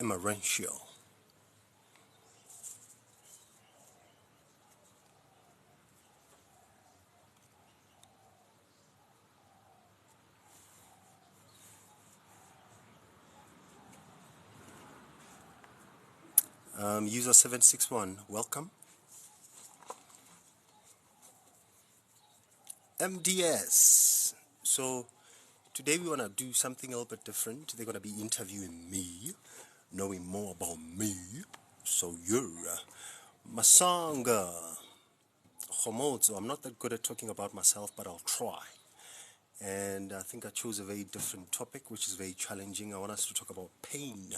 Emerencio. User 761, welcome. MDS. So today we want to do something a little bit different. They're going to be interviewing me, knowing more about me. So yeah, Masanga. Homozo. I'm not that good at talking about myself, but I'll try. And I think I chose a very different topic, which is very challenging. I want us to talk about pain.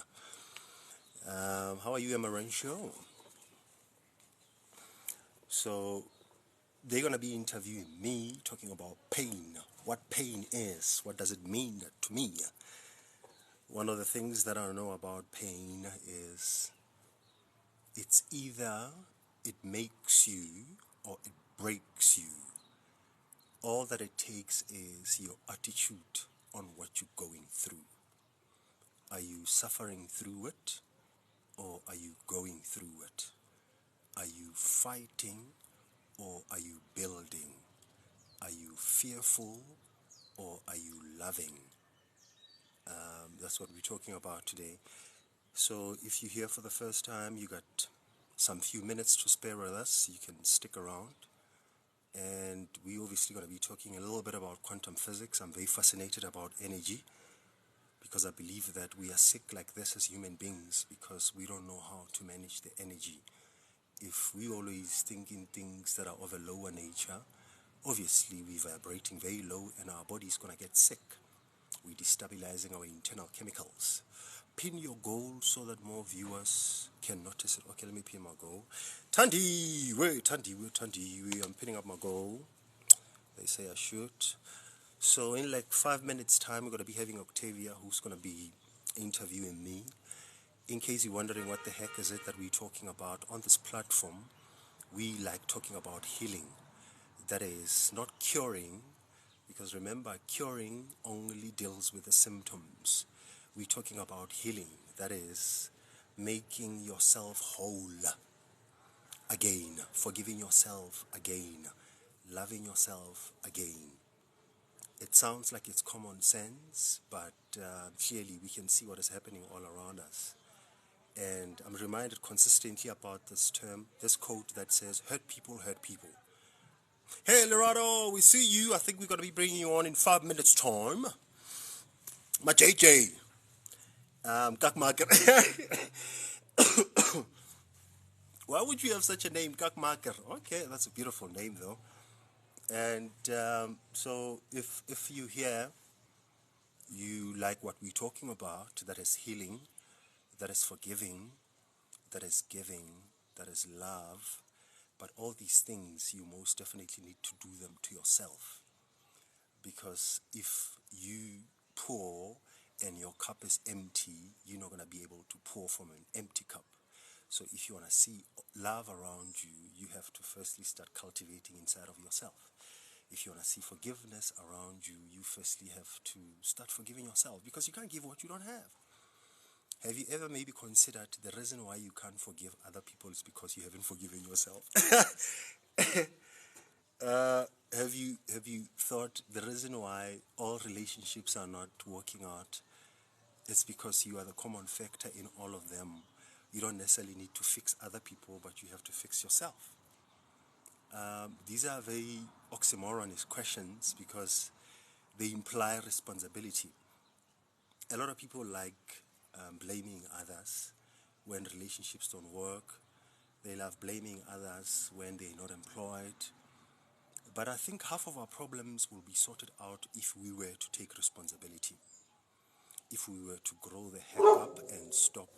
How are you, Emerencio? So they're going to be interviewing me, talking about pain. What pain is, what does it mean to me? One of the things that I know about pain is it's either it makes you or it breaks you. All that it takes is your attitude on what you're going through. Are you suffering through it, or are you going through it? Are you fighting, or are you building? Are you fearful, or are you loving? That's what we're talking about today. So if you're here for the first time, you got some few minutes to spare with us. You can stick around. And we're obviously going to be talking a little bit about quantum physics. I'm very fascinated about energy because I believe that we are sick like this as human beings because we don't know how to manage the energy. If we always thinking things that are of a lower nature, obviously we're vibrating very low and our body's going to get sick. We're destabilizing our internal chemicals. Pin your goal so that more viewers can notice it. Okay, let me pin my goal. Tandi, I'm pinning up my goal. They say I should. So in like 5 minutes time, we're going to be having Octavia, who's going to be interviewing me. In case you're wondering what the heck is it that we're talking about on this platform, we like talking about healing. That is not curing, because remember, curing only deals with the symptoms. We're talking about healing. That is making yourself whole again, forgiving yourself again, loving yourself again. It sounds like it's common sense, but clearly we can see what is happening all around us. And I'm reminded consistently about this term, this quote that says, hurt people hurt people. Hey, Lorado, we see you. I think we're going to be bringing you on in 5 minutes' time. My JJ. Kakmaker. Why would you have such a name, Kakmaker? Okay, that's a beautiful name, though. And so if you hear, you like what we're talking about, that is healing, that is forgiving, that is giving, that is love, but all these things, you most definitely need to do them to yourself. Because if you pour and your cup is empty, you're not going to be able to pour from an empty cup. So if you want to see love around you, you have to firstly start cultivating inside of yourself. If you want to see forgiveness around you, you firstly have to start forgiving yourself, because you can't give what you don't have. Have you ever maybe considered the reason why you can't forgive other people is because you haven't forgiven yourself? Have you thought the reason why all relationships are not working out is because you are the common factor in all of them? You don't necessarily need to fix other people, but you have to fix yourself. These are very oxymoronic questions because they imply responsibility. A lot of people like blaming others when relationships don't work. They love blaming others when they're not employed. But I think half of our problems will be sorted out if we were to take responsibility. If we were to grow the heck up and stop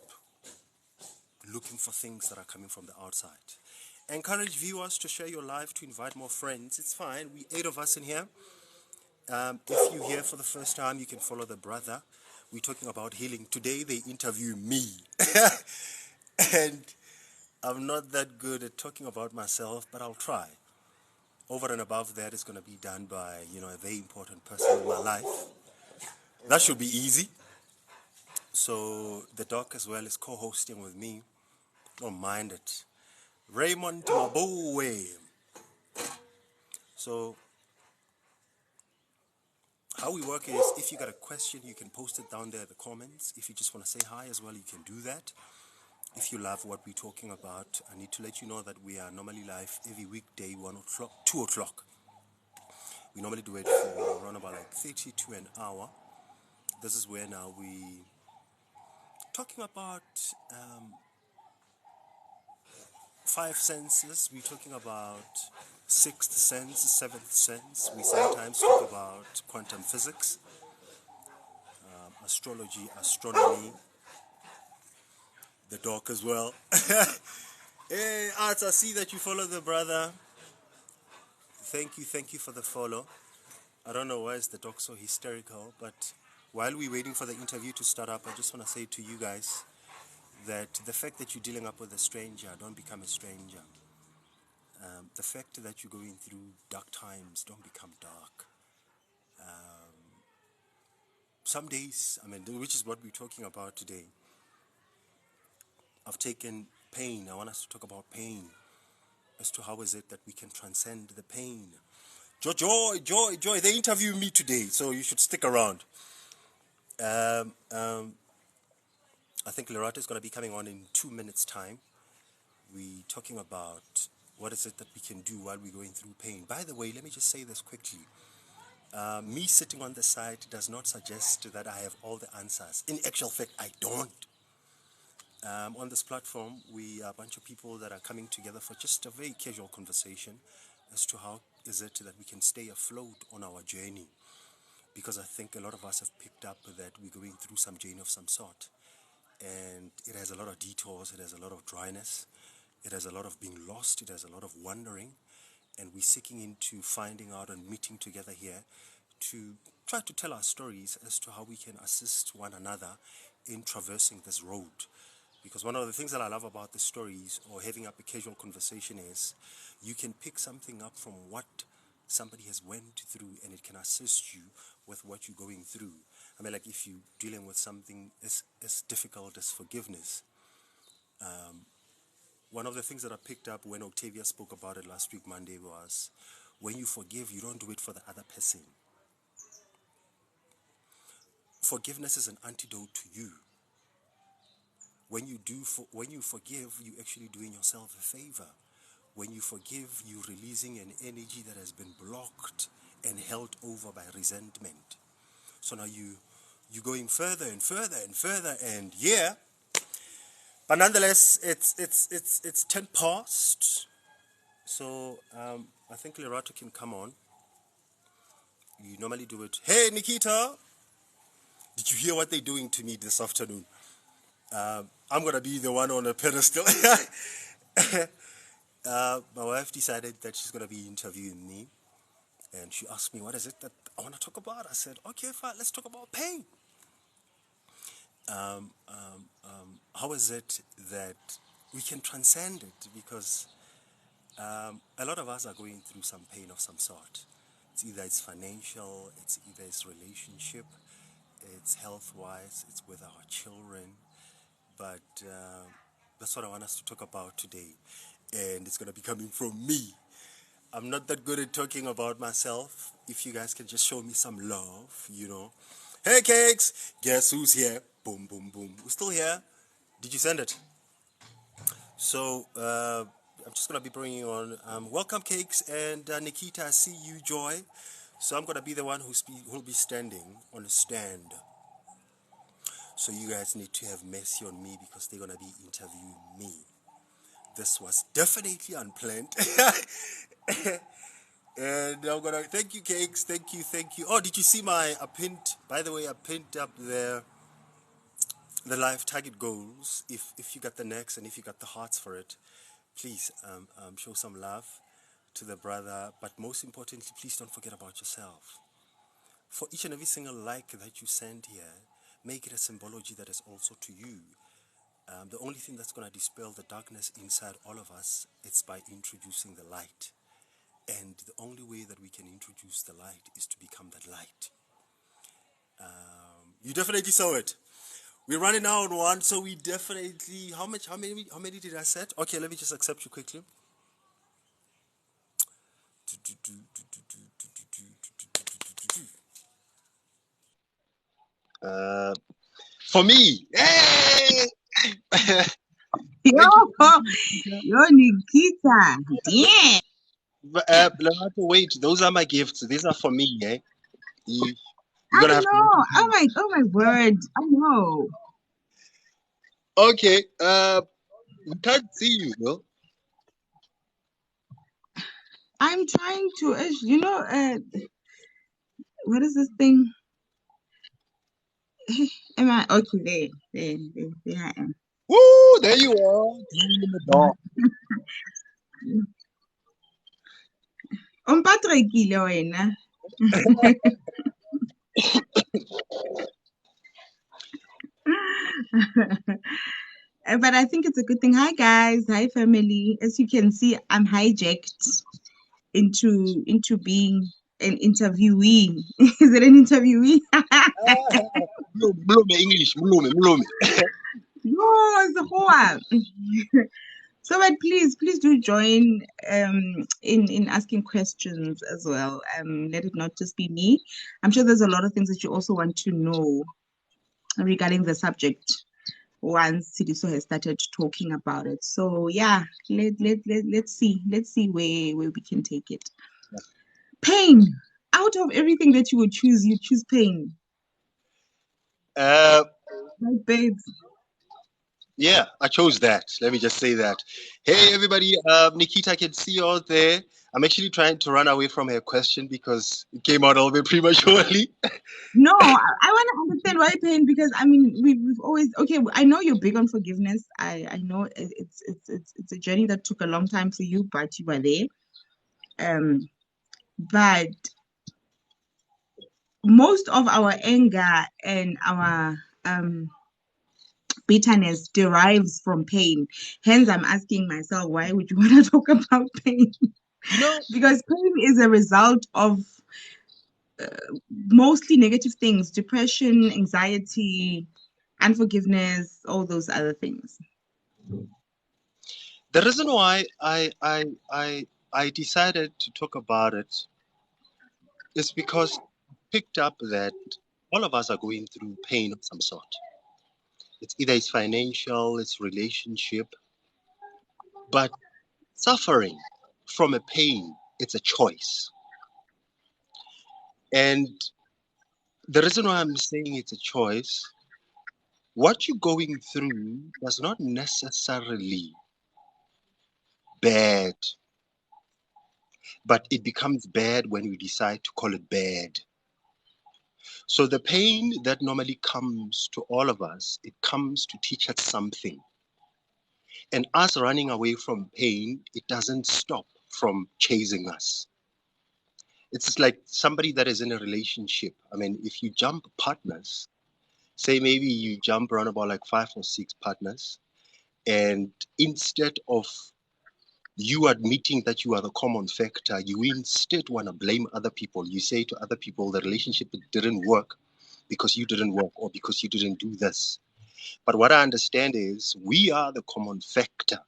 looking for things that are coming from the outside. Encourage viewers to share your live, to invite more friends. It's fine. We 8 of us in here. If you're here for the first time, you can follow the brother. We're talking about healing. Today they interview me. And I'm not that good at talking about myself, but I'll try. Over and above that is going to be done by, a very important person in my life. That should be easy. So the doc as well is co-hosting with me. Don't mind it. Raymond Mabowe. So how we work is, if you got a question, you can post it down there in the comments. If you just want to say hi as well, you can do that. If you love what we're talking about, I need to let you know that we are normally live every weekday, 1 o'clock, 2 o'clock. We normally do it for around about like 30 to an hour. This is where now we talking about five senses. We're talking about sixth sense, seventh sense. We sometimes talk about quantum physics, astrology, astronomy, the doc as well. Hey, Arts, I see that you follow the brother. Thank you for the follow. I don't know why is the doc so hysterical, but while we're waiting for the interview to start up, I just want to say to you guys that the fact that you're dealing up with a stranger, don't become a stranger. The fact that you're going through dark times, don't become dark. Some days, which is what we're talking about today, I've taken pain. I want us to talk about pain, as to how is it that we can transcend the pain. Joy, they interview me today, so you should stick around. I think Loretta is going to be coming on in 2 minutes' time. We're talking about what is it that we can do while we're going through pain. By the way, let me just say this quickly. Me sitting on the side does not suggest that I have all the answers. In actual fact, I don't. On this platform, we are a bunch of people that are coming together for just a very casual conversation as to how is it that we can stay afloat on our journey. Because I think a lot of us have picked up that we're going through some journey of some sort. And it has a lot of detours, it has a lot of dryness, it has a lot of being lost, it has a lot of wandering. And we're seeking into finding out and meeting together here to try to tell our stories as to how we can assist one another in traversing this road. Because one of the things that I love about the stories or having up a casual conversation is you can pick something up from what somebody has went through, and it can assist you with what you're going through. Like if you're dealing with something as difficult as forgiveness, one of the things that I picked up when Octavia spoke about it last week, Monday, was when you forgive, you don't do it for the other person. Forgiveness is an antidote to you. When you forgive, you're actually doing yourself a favor. When you forgive, you're releasing an energy that has been blocked and held over by resentment. So now you're going further and further and further, and yeah. But nonetheless, it's 10 past. So I think Lerato can come on. You normally do it. Hey, Nikita, did you hear what they're doing to me this afternoon? I'm gonna be the one on a pedestal. My wife decided that she's gonna be interviewing me, and she asked me, "What is it that I want to talk about?" I said, "Okay, fine. Let's talk about pain. How is it that we can transcend it? Because a lot of us are going through some pain of some sort. It's financial, it's either it's relationship, it's health-wise, it's with our children. But that's what I want us to talk about today. And it's going to be coming from me. I'm not that good at talking about myself. If you guys can just show me some love, Hey, Cakes! Guess who's here? Boom, boom, boom. Who's still here? Did you send it? So, I'm just going to be bringing you on. Welcome, Cakes. And Nikita, I see you, Joy. So I'm going to be the one who'll be standing on a stand. So you guys need to have mercy on me because they're going to be interviewing me. This was definitely unplanned. And I'm going to... Thank you, Cakes. Thank you. Oh, did you see I pinned up the life target goals. If you got the necks and if you got the hearts for it, please show some love to the brother. But most importantly, please don't forget about yourself. For each and every single like that you send here, make it a symbology that is also to you. The only thing that's going to dispel the darkness inside all of us, it's by introducing the light. And the only way that we can introduce the light is to become that light. You definitely saw it. We're running out on one, so we definitely. How many did I set? Okay, let me just accept you quickly. For me, hey! Yo, Thank you. yo, Nikita. Damn. Wait, those are my gifts. These are for me, eh? You, you're I gonna have to know. listen to me. Oh my word. I know. Okay, we can't see you though. I'm trying to, what is this thing? Am I okay? There I am. Woo! There you are, glowing in the dark. Umpatrekile wena. But I think it's a good thing. Hi guys, hi family. As you can see, I'm hijacked into being an interviewee. Is it an interviewee? Mlume English, mlume. No, it's the whole one. So, but please do join in asking questions as well. Let it not just be me. I'm sure there's a lot of things that you also want to know regarding the subject once Tshediso has started talking about it. So yeah, let's see where we can take it. Pain. Out of everything that you would choose, you choose pain. Uh, Right, babes? yeah, I chose that. Let me just say that. Hey, everybody. Nikita, I can see you out there. I'm actually trying to run away from her question because it came out a little bit prematurely. No, I want to understand why pain because I mean we've always okay. I know you're big on forgiveness. I know it's a journey that took a long time for you, but you were there. But most of our anger and our bitterness derives from pain. Hence, I'm asking myself, why would you want to talk about pain? You know, Because pain is a result of mostly negative things: depression, anxiety, unforgiveness, all those other things. the reason why I decided to talk about it is because I picked up that all of us are going through pain of some sort. It's either it's financial, it's relationship, but suffering from a pain, it's a choice. And the reason why I'm saying it's a choice, what you're going through does not necessarily bad, but it becomes bad when we decide to call it bad. So the pain that normally comes to all of us, it comes to teach us something. And us running away from pain, it doesn't stop from chasing us. It's like somebody that is in a relationship. I mean, if you jump partners, say maybe you jump around about like 5 or 6 partners, and instead of you admitting that you are the common factor, you instead want to blame other people. You say to other people, the relationship didn't work because you didn't work or because you didn't do this. But what I understand is we are the common factor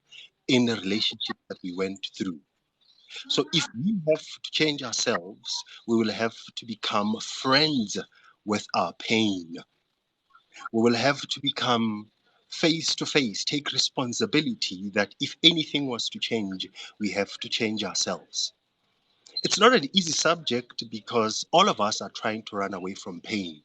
in the relationship that we went through. So if we have to change ourselves, we will have to become friends with our pain. We will have to become face to face, take responsibility that if anything was to change, we have to change ourselves. It's not an easy subject because all of us are trying to run away from pain.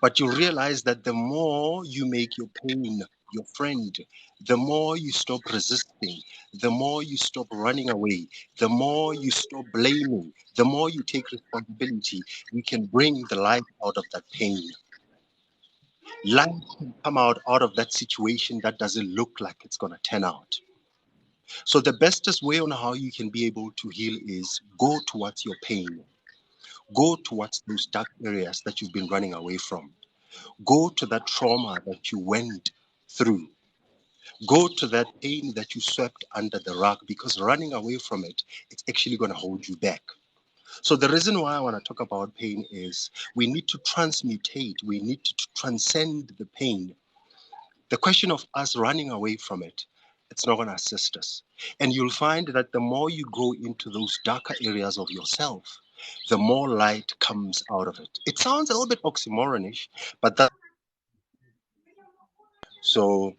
But you realize that the more you make your pain your friend, the more you stop resisting, the more you stop running away, the more you stop blaming, the more you take responsibility, you can bring the light out of that pain. Light can come out of that situation that doesn't look like it's going to turn out. So the bestest way on how you can be able to heal is go towards your pain. Go towards those dark areas that you've been running away from. Go to that trauma that you went through. Go to that pain that you swept under the rug because running away from it, it's actually going to hold you back. So the reason why I want to talk about pain is we need to transmutate, we need to transcend the pain. The question of us running away from it, it's not going to assist us. And you'll find that the more you go into those darker areas of yourself, the more light comes out of it. It sounds a little bit oxymoronish, but that. So,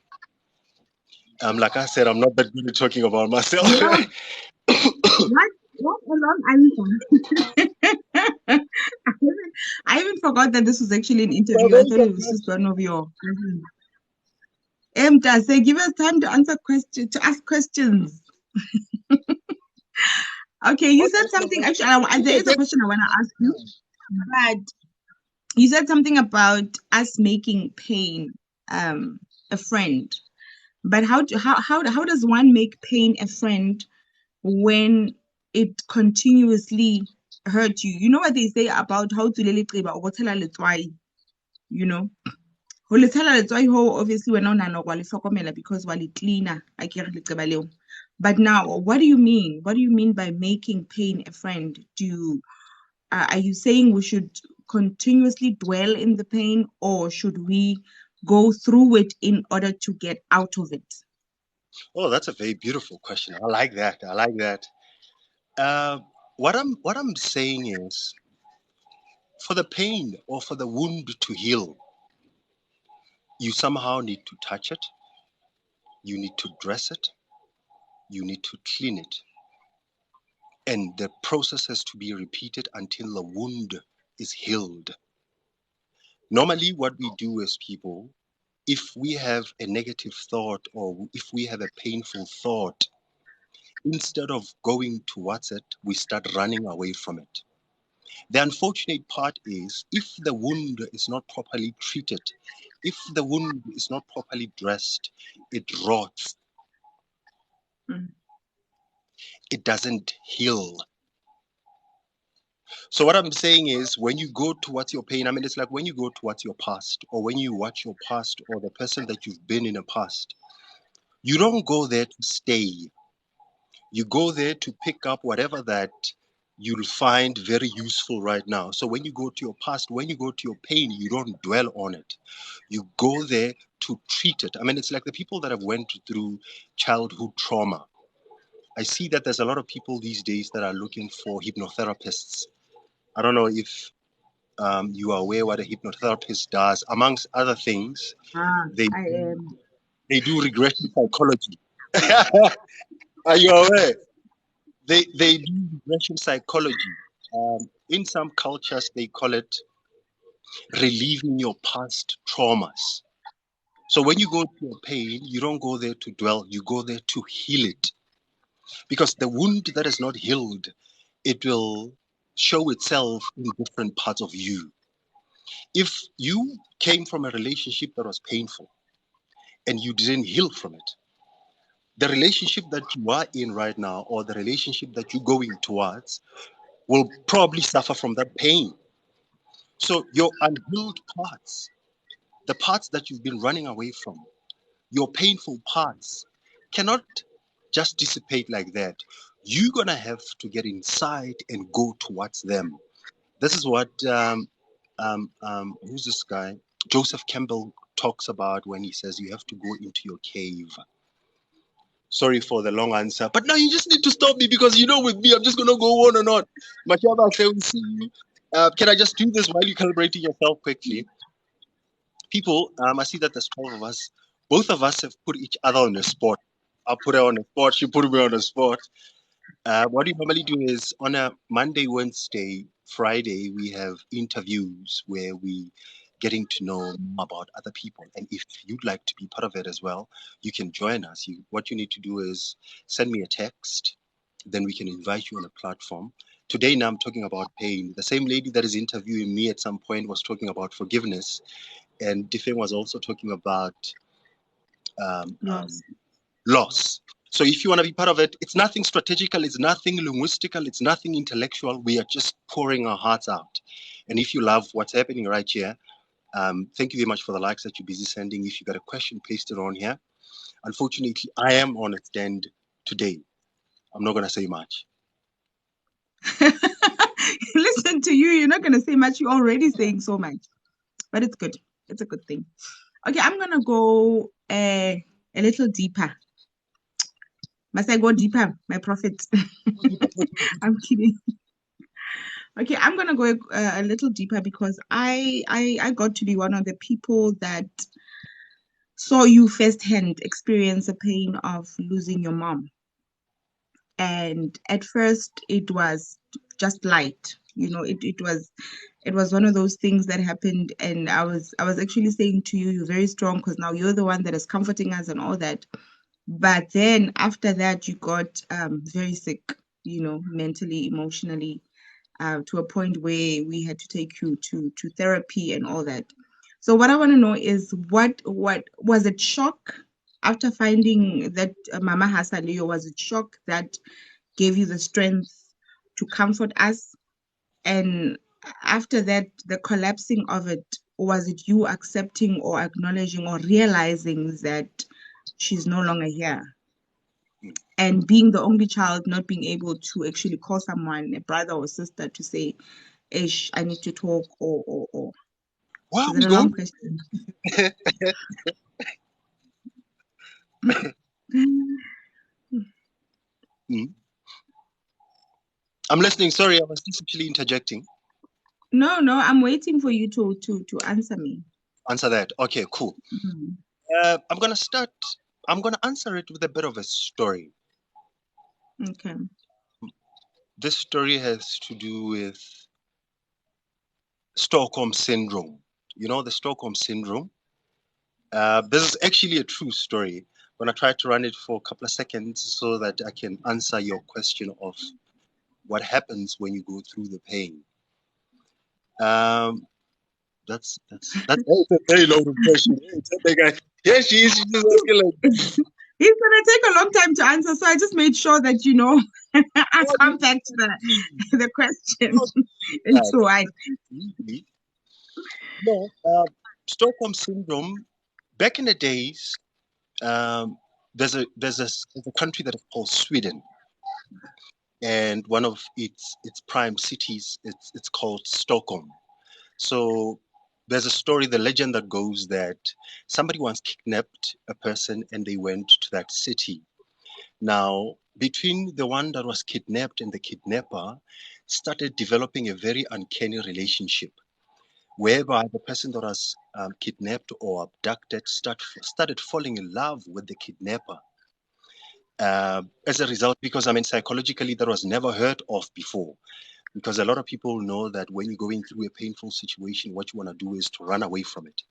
like I said, I'm not that good at talking about myself. You know what along I I even forgot that this was actually an Well, interview. there I you thought it go. was just one of your does say give us time to answer questions to ask questions. Okay, you said Okay, something. well, Actually, there okay, is a question I want to ask you, but you said something about us making pain a friend. But how does one make pain a friend when it continuously hurt you? You know what they say about how to you know? Ho le tshela letswai ho, obviously wena o nahana hore wa le hlokomela because wa le cleaner akere leqeba leo. But now, what do you mean? What do you mean by making pain a friend? Are you saying we should continuously dwell in the pain, or should we go through it in order to get out of it? oh, that's a very beautiful question. I like that. I like that. Uh, what I'm saying is, for the pain or for the wound to heal, you somehow need to touch it, you need to dress it, you need to clean it, and the process has to be repeated until the wound is healed. Normally, what we do as people, if we have a negative thought or if we have a painful thought, instead of going towards it, we start running away from it. The unfortunate part is if the wound is not properly treated, if the wound is not properly dressed, it rots, Mm. it doesn't heal. So what I'm saying is when you go towards your pain, I mean, it's like when you go towards your past or when you watch your past or the person that you've been in the past, you don't go there to stay. You go there to pick up whatever that you'll find very useful right now. So when you go to your past, when you go to your pain, you don't dwell on it. You go there to treat it. I mean, it's like the people that have went through childhood trauma. I see that there's a lot of people these days that are looking for hypnotherapists. I don't know if you are aware what a hypnotherapist does. Amongst other things, they I am. they do regression psychology. Are you aware? They do regression psychology. In some cultures, they call it relieving your past traumas. So when you go to your pain, you don't go there to dwell, you go there to heal it. Because the wound that is not healed, it will show itself in different parts of you. If you came from a relationship that was painful and you didn't heal from it, the relationship that you are in right now or the relationship that you're going towards will probably suffer from that pain. So your unhealed parts, the parts that you've been running away from, your painful parts cannot just dissipate like that. You're going to have to get inside and go towards them. This is what, who's this guy? Joseph Campbell talks about when he says you have to go into your cave. Sorry for the long answer, but now you just need to stop me because you know with me, I'm just going to go on and on. Mashaba, I will see you. Can I just do this while you're calibrating yourself quickly? People, I see that there's 12 of us. Both of us have put each other on a spot. I put her on a spot. She put me on a spot. What we normally do is on a Monday, Wednesday, Friday, we have interviews where we getting to know more about other people. And if you'd like to be part of it as well, you can join us. What you need to do is send me a text, then we can invite you on a platform. Today, now I'm talking about pain. The same lady that is interviewing me at some point was talking about forgiveness, and Diffing was also talking about um, um, Loss. loss. So if you want to be part of it, it's nothing strategical, it's nothing linguistical, it's nothing intellectual. We are just pouring our hearts out. And if you love what's happening right here, thank you very much for the likes that you're busy sending. If you got a question, paste it on here. Unfortunately, I am on a stand today. I'm not going to say much. listen to you, you're not going to say much. You're already saying so much, but it's good. It's a good thing. Okay, I'm going to go a little deeper. Must I go deeper, my prophet? I'm kidding. Okay, I'm gonna go a little deeper because I got to be one of the people that saw you firsthand experience the pain of losing your mom. And at first it was just light. It was one of those things that happened, and I was actually saying to you, you're very strong because now you're the one that is comforting us and all that. But then after that, you got very sick, mentally, emotionally, to a point where we had to take you to therapy and all that. So what I want to know is what was it shock after finding that Mama Hasaleo, was it shock that gave you the strength to comfort us? And after that, the collapsing of it, was it you accepting or acknowledging or realizing that she's no longer here? And being the only child, not being able to actually call someone, a brother or sister, to say, Ish, I need to talk, or. Where are Is it we a going? long question? Mm. I'm listening. Sorry, I was just actually interjecting. No, no, I'm waiting for you to answer me. Answer that. Okay, cool. Mhm. I'm gonna start. I'm gonna answer it with a bit of a story. Okay. This story has to do with Stockholm syndrome. You know the Stockholm syndrome? This is actually a true story. I'm gonna try to run it for a couple of seconds so that I can answer your question of what happens when you go through the pain. Um, that's a very loaded question. Hey, tell the guy. Yeah, she is. She's just asking like, He's gonna take a long time to answer, so I just made sure that I what come is back to the question. that? It's all right. Easy. No, Stockholm syndrome. Back in the days, um, there's a country that is called Sweden, and one of its prime cities it's called Stockholm. So there's a story, the legend that goes that somebody once kidnapped a person and they went to that city. Now, between the one that was kidnapped and the kidnapper, started developing a very uncanny relationship, whereby the person that was kidnapped or abducted started falling in love with the kidnapper. As a result, because I mean, psychologically, that was never heard of before. Because a lot of people know that when you're going through a painful situation, what you want to do is to run away from it.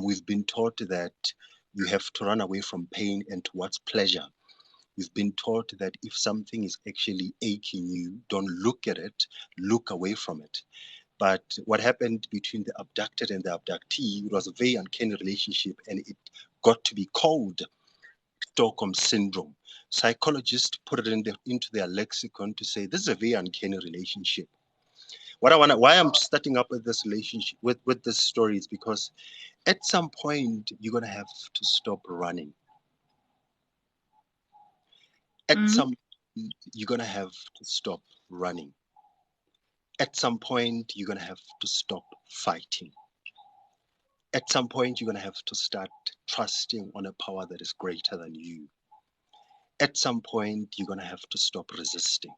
We've been taught that you have to run away from pain and towards pleasure. We've been taught that if something is actually aching you, don't look at it, look away from it. But what happened between the abducted and the abductee, it was a very uncanny relationship, and it got to be called Stockholm syndrome. Psychologists put it into their lexicon to say this is a very uncanny relationship. Why I'm starting up with this relationship, with this story, is because at some point you're gonna have to stop running. At Mhm. some point, you're gonna have to stop running. At some point, you're gonna have to stop fighting. At some point, you're gonna have to start trusting on a power that is greater than you. At some point, you're gonna have to stop resisting.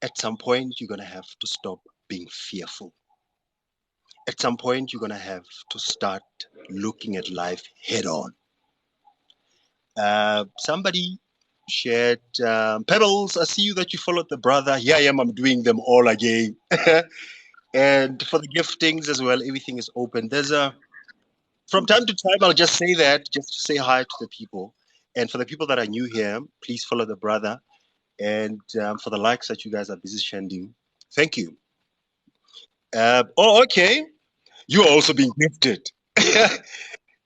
At some point, you're gonna have to stop being fearful. At some point, you're gonna have to start looking at life head on. Somebody shared Pebbles. I see you that you followed the brother. Here I am. I'm doing them all again. And for the giftings as well, everything is open. From time to time, I'll just say that just to say hi to the people. And for the people that are new here, please follow the brother. And for the likes that you guys are busy sending, thank you. Okay. You are also being gifted.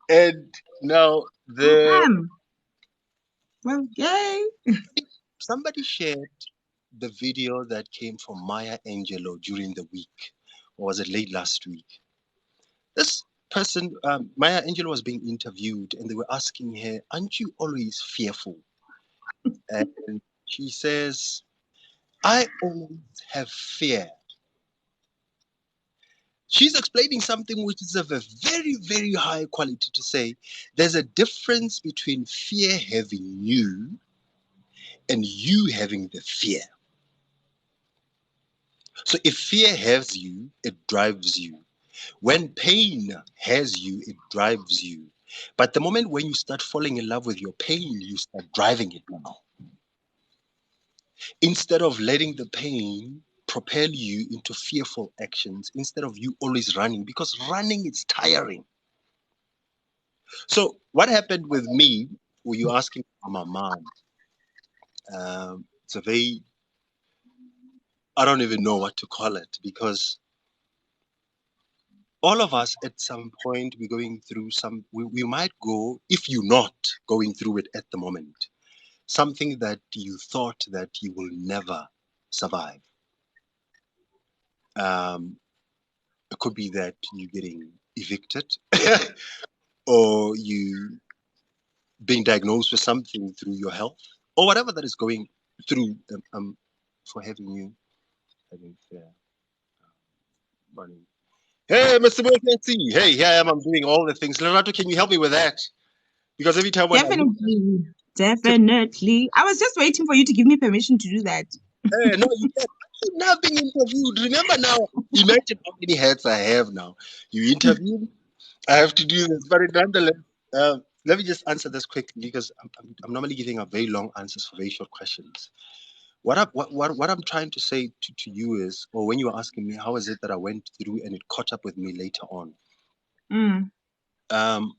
And now I the am. Well, yay. somebody shared the video that came from Maya Angelou during the week, or was it late last week? This person, Maya Angelou, was being interviewed, and they were asking her, "Aren't you always fearful?" And she says, I always have fear. She's explaining something which is of a very, very high quality to say there's a difference between fear having you and you having the fear. So if fear has you, it drives you. When pain has you, it drives you. But the moment when you start falling in love with your pain, you start driving it now. Instead of letting the pain propel you into fearful actions, instead of you always running, because running is tiring. So what happened with me, were you asking for my mom? It's a very, I don't even know what to call it, because all of us at some point we're going through we might go, if you're not going through it at the moment, something that you thought that you will never survive. Um, it could be that you're getting evicted or you being diagnosed with something through your health or whatever that is going through for having you having fear. Running. Hey, Mr. Wilkinson. Hey, here I am. I'm doing all the things. Leonardo, can you help me with that? Because every time when I look Definitely. to, Definitely. I was just waiting for you to give me permission to do that. hey, no, you can't. I'm not being interviewed. Remember now, imagine how many hats I have now. You interview, I have to do this. But nonetheless, let me just answer this quickly because I'm normally giving a very long answers for very short questions. What I'm trying to say to you is, or when you were asking me, how is it that I went through and it caught up with me later on? Mm, Um,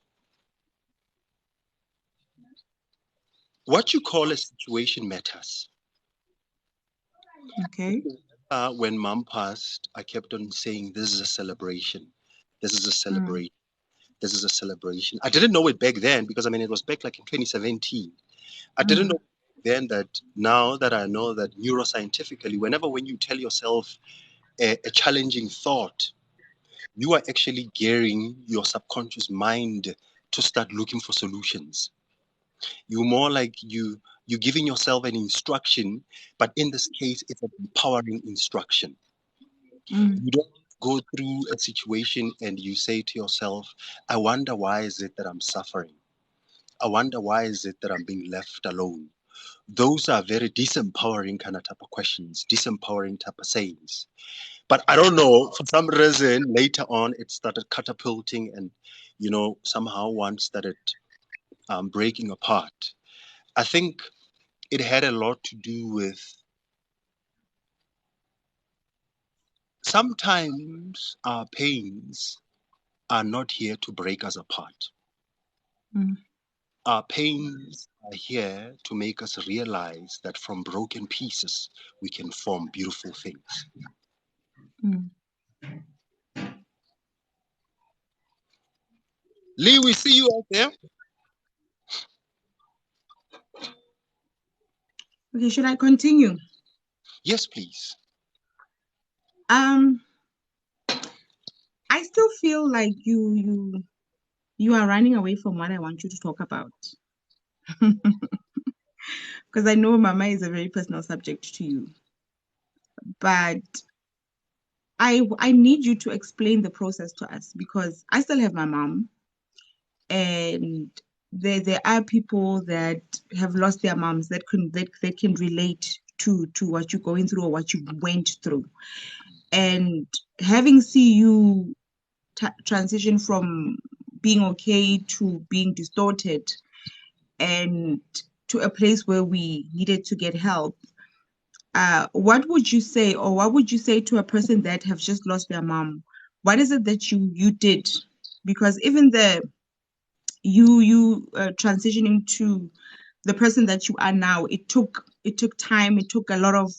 what you call a situation matters. okay. When mom passed, I kept on saying, this is a celebration. This is a Mm, celebration. This is a celebration. I didn't know it back then because I mean, it was back like in 2017. I didn't mm, know then that now that I know that neuroscientifically, whenever when you tell yourself a challenging thought, you are actually gearing your subconscious mind to start looking for solutions. You're more like you're giving yourself an instruction, but in this case, it's an empowering instruction. mm, You don't go through a situation and you say to yourself, I wonder why is it that I'm suffering? I wonder why is it that I'm being left alone? Those are very disempowering kind of type of questions, disempowering type of sayings. But I don't know, for some reason, later on, it started catapulting and, somehow one started breaking apart. I think it had a lot to do with sometimes our pains are not here to break us apart. mm, Our pains are here to make us realize that from broken pieces, we can form beautiful things. mm. Lee, we see you out there. Okay, should I continue? Yes, please. Um, I still feel like you are running away from what I want you to talk about. Because I know Mama is a very personal subject to you. But I need you to explain the process to us because I still have my mom and there are people that have lost their moms that can relate to what you're going through or what you went through. And having see you transition from being okay to being distorted and to a place where we needed to get help, what would you say, or what would you say to a person that have just lost their mom? What is it that you did? Because even the you transitioning to the person that you are now, it took time, it took a lot of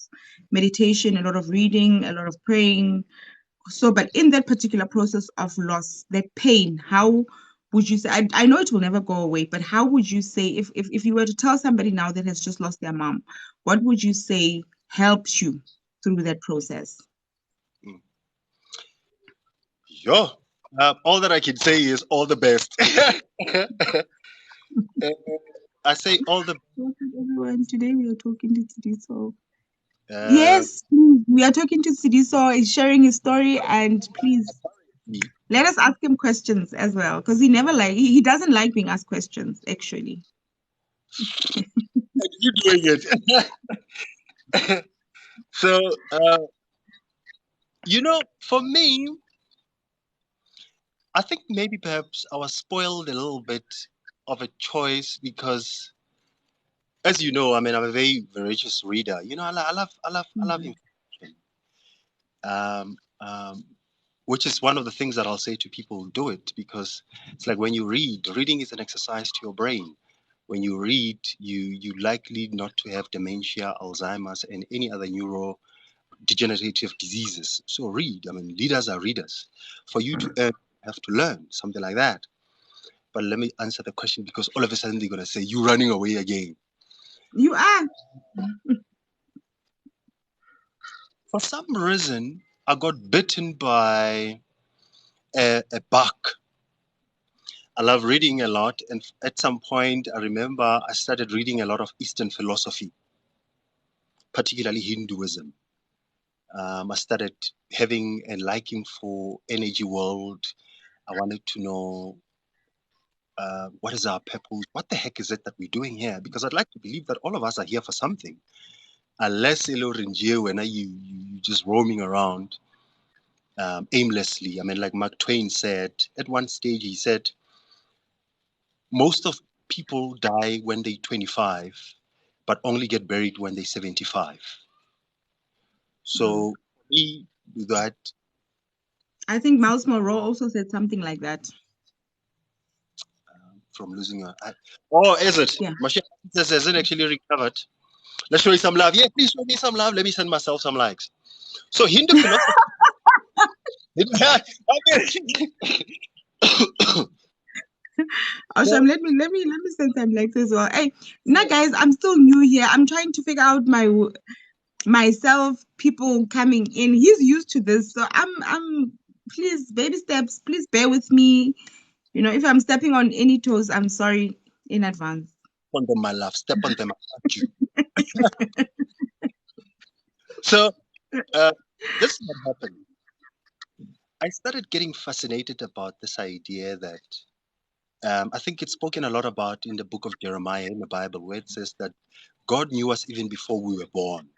meditation, a lot of reading, a lot of praying. So, but in that particular process of loss, that pain, how would you say? I know it will never go away, but how would you say if you were to tell somebody now that has just lost their mom, what would you say helps you through that process? Mm. Yo, all that I can say is all the best. Uh, I say all the Welcome everyone. Today we are talking to Tshediso. Uh, Yes, please. We are talking to Tshediso. He's sharing his story, and please let us ask him questions as well, because he doesn't like being asked questions. Actually, you doing it. So, for me, I think maybe perhaps I was spoiled a little bit of a choice because, as you know, I mean, I'm a very voracious reader. I love Mhm. information. Um, um, which is one of the things that I'll say to people: do it, because it's like when you read, reading is an exercise to your brain. When you read, you likely not to have dementia, Alzheimer's, and any other neurodegenerative diseases. So read. I mean, leaders are readers. For you to earn, you have to learn something like that. But let me answer the question, because all of a sudden they're gonna say you running away again. You are. For some reason, I got bitten by a bug. I love reading a lot, and at some point, I remember I started reading a lot of Eastern philosophy, particularly Hinduism. I started having a liking for energy world. I wanted to know what is our purpose? What the heck is it that we're doing here? Because I'd like to believe that all of us are here for something. Unless when you just roaming around aimlessly. I mean, like Mark Twain said at one stage, he said most of people die when they're 25, but only get buried when they're 75. Mm. So me, that I think Miles Monroe also said something like that. from losing your eye. Oh, is it? Yeah. Mashiach says hasn't actually recovered. Let's show you some love. Yeah, please show me some love. Let me send myself some likes. So Hindu philosophy. Asham, let me send some likes as well. Hey, now guys, I'm still new here. I'm trying to figure out myself, people coming in. He's used to this, so I'm please baby steps. Please bear with me. If I'm stepping on any toes, I'm sorry in advance. on them, my love. Step on them. I got you. So uh, this is what happened. I started getting fascinated about this idea that I think it's spoken a lot about in the book of Jeremiah in the Bible, where it says that God knew us even before we were born.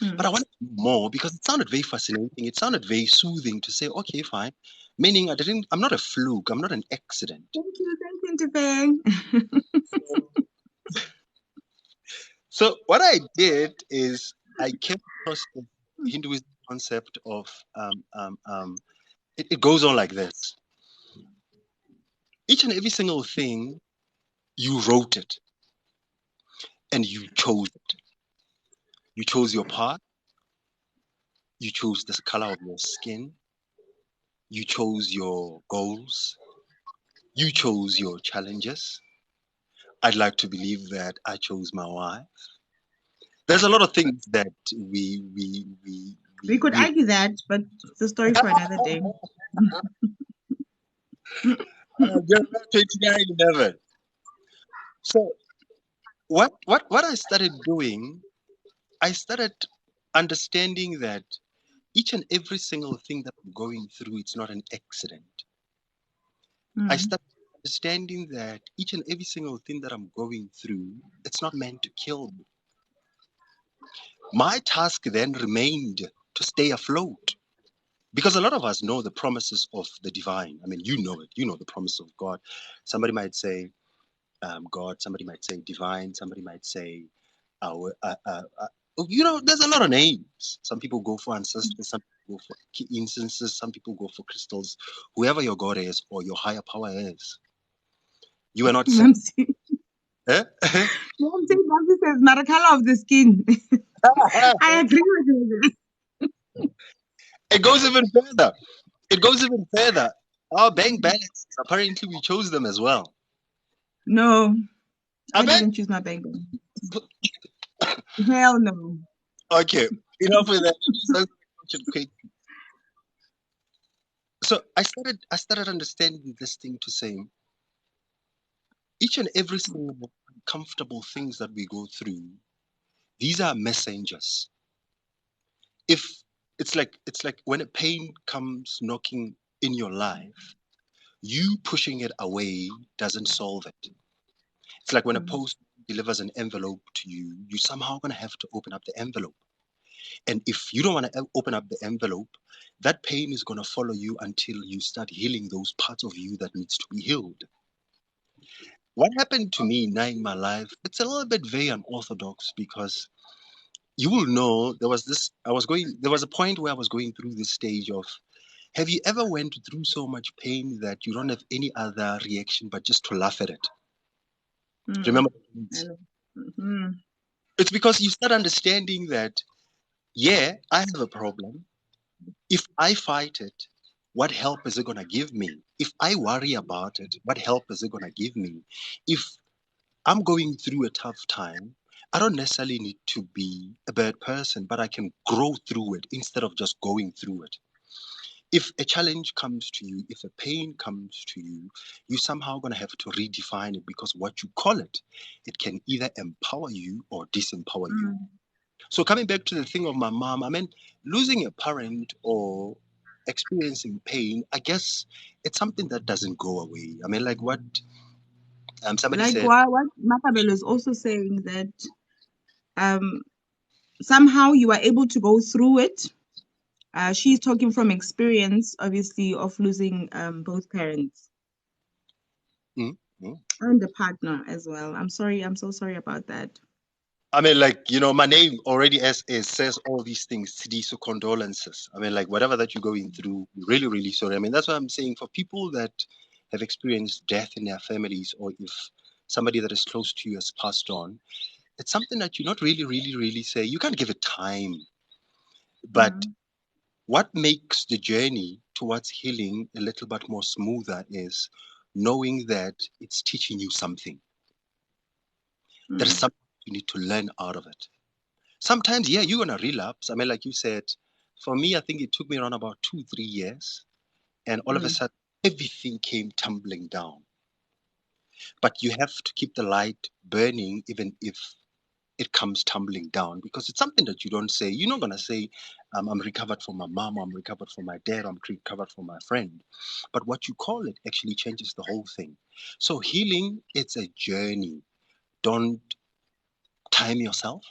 But Hmm. I wanted to know more because it sounded very fascinating. It sounded very soothing to say, okay, fine. Meaning I'm not a fluke. I'm not an accident. Thank you, Ntipeng. So what I did is I came across the Hinduism concept of it goes on like this. Each and every single thing, you wrote it and you chose it. You chose your path. You chose the color of your skin. You chose your goals. You chose your challenges. I'd like to believe that I chose my wife. There's a lot of things that We could we argue that, but it's a story for another day. Jeremiah 29:11. So what I started doing, I started understanding that each and every single thing that I'm going through, it's not an accident. I Hmm. started understanding that each and every single thing that I'm going through, it's not meant to kill me. My task then remained to stay afloat. Because a lot of us know the promises of the divine. I mean, you know it. You know the promise of God. Somebody might say God. Somebody might say divine. Somebody might say our. There's a lot of names. Some people go for ancestors. Some people go for instances. Some people go for crystals. Whoever your God is or your higher power is, you are not set. Mamsi Eh? Mamsi says, "Not color of the skin." I agree with you. It goes even further. It goes even further. Our bank balances, apparently, we chose them as well. No, I I mean, didn't choose my bank. Hell no. okay, enough with that. Let's answer the question quick. So I started understanding this thing to say each and every single uncomfortable things that we go through, these are messengers. if it's like when a pain comes knocking in your life, you pushing it away doesn't solve it. It's like when a Mm, post delivers an envelope to you, you somehow gonna have to open up the envelope. And if you don't want to open up the envelope, that pain is gonna follow you until you start healing those parts of you that needs to be healed. What happened to me now in my life, it's a little bit very unorthodox because you will know there was a point where I was going through this stage of, have you ever went through so much pain that you don't have any other reaction but just to laugh at it? mm, Remember? I know. Mm, It's because you start understanding that, yeah, I have a problem. If I fight it, what help is it going to give me? If I worry about it, what help is it going to give me? If I'm going through a tough time, I don't necessarily need to be a bad person, but I can grow through it instead of just going through it. If a challenge comes to you, if a pain comes to you, you somehow going to have to redefine it because what you call it, it can either empower you or disempower you. mm. So coming back to the thing of my mom, I mean, losing a parent or experiencing pain, I guess it's something that doesn't go away. I mean, like what somebody Like said, what Makabelo is also saying that um somehow you are able to go through it. She's talking from experience, obviously, of losing both parents "Hmm, hmm." and the partner as well. I'm sorry, I'm so sorry about that. I mean, like, my name already as is says all these things, Tshediso, condolences. I mean, like, whatever that you're going through, really, really sorry. I mean, that's what I'm saying for people that have experienced death in their families, or if somebody that is close to you has passed on, it's something that you not really, really, really say. You can't give it time. But Mm, what makes the journey towards healing a little bit more smoother is knowing that it's teaching you something. There is mm, something you need to learn out of it. Sometimes, yeah, you're gonna relapse. I mean, like you said, for me, I think it took me around about 2, 3 years, and all of a mm, sudden, everything came tumbling down. But you have to keep the light burning, even if it comes tumbling down, because it's something that you don't say. You're not gonna say, "I'm recovered from my mom, I'm recovered from my dad, I'm recovered from my friend." But what you call it actually changes the whole thing. So healing, it's a journey. Don't time yourself.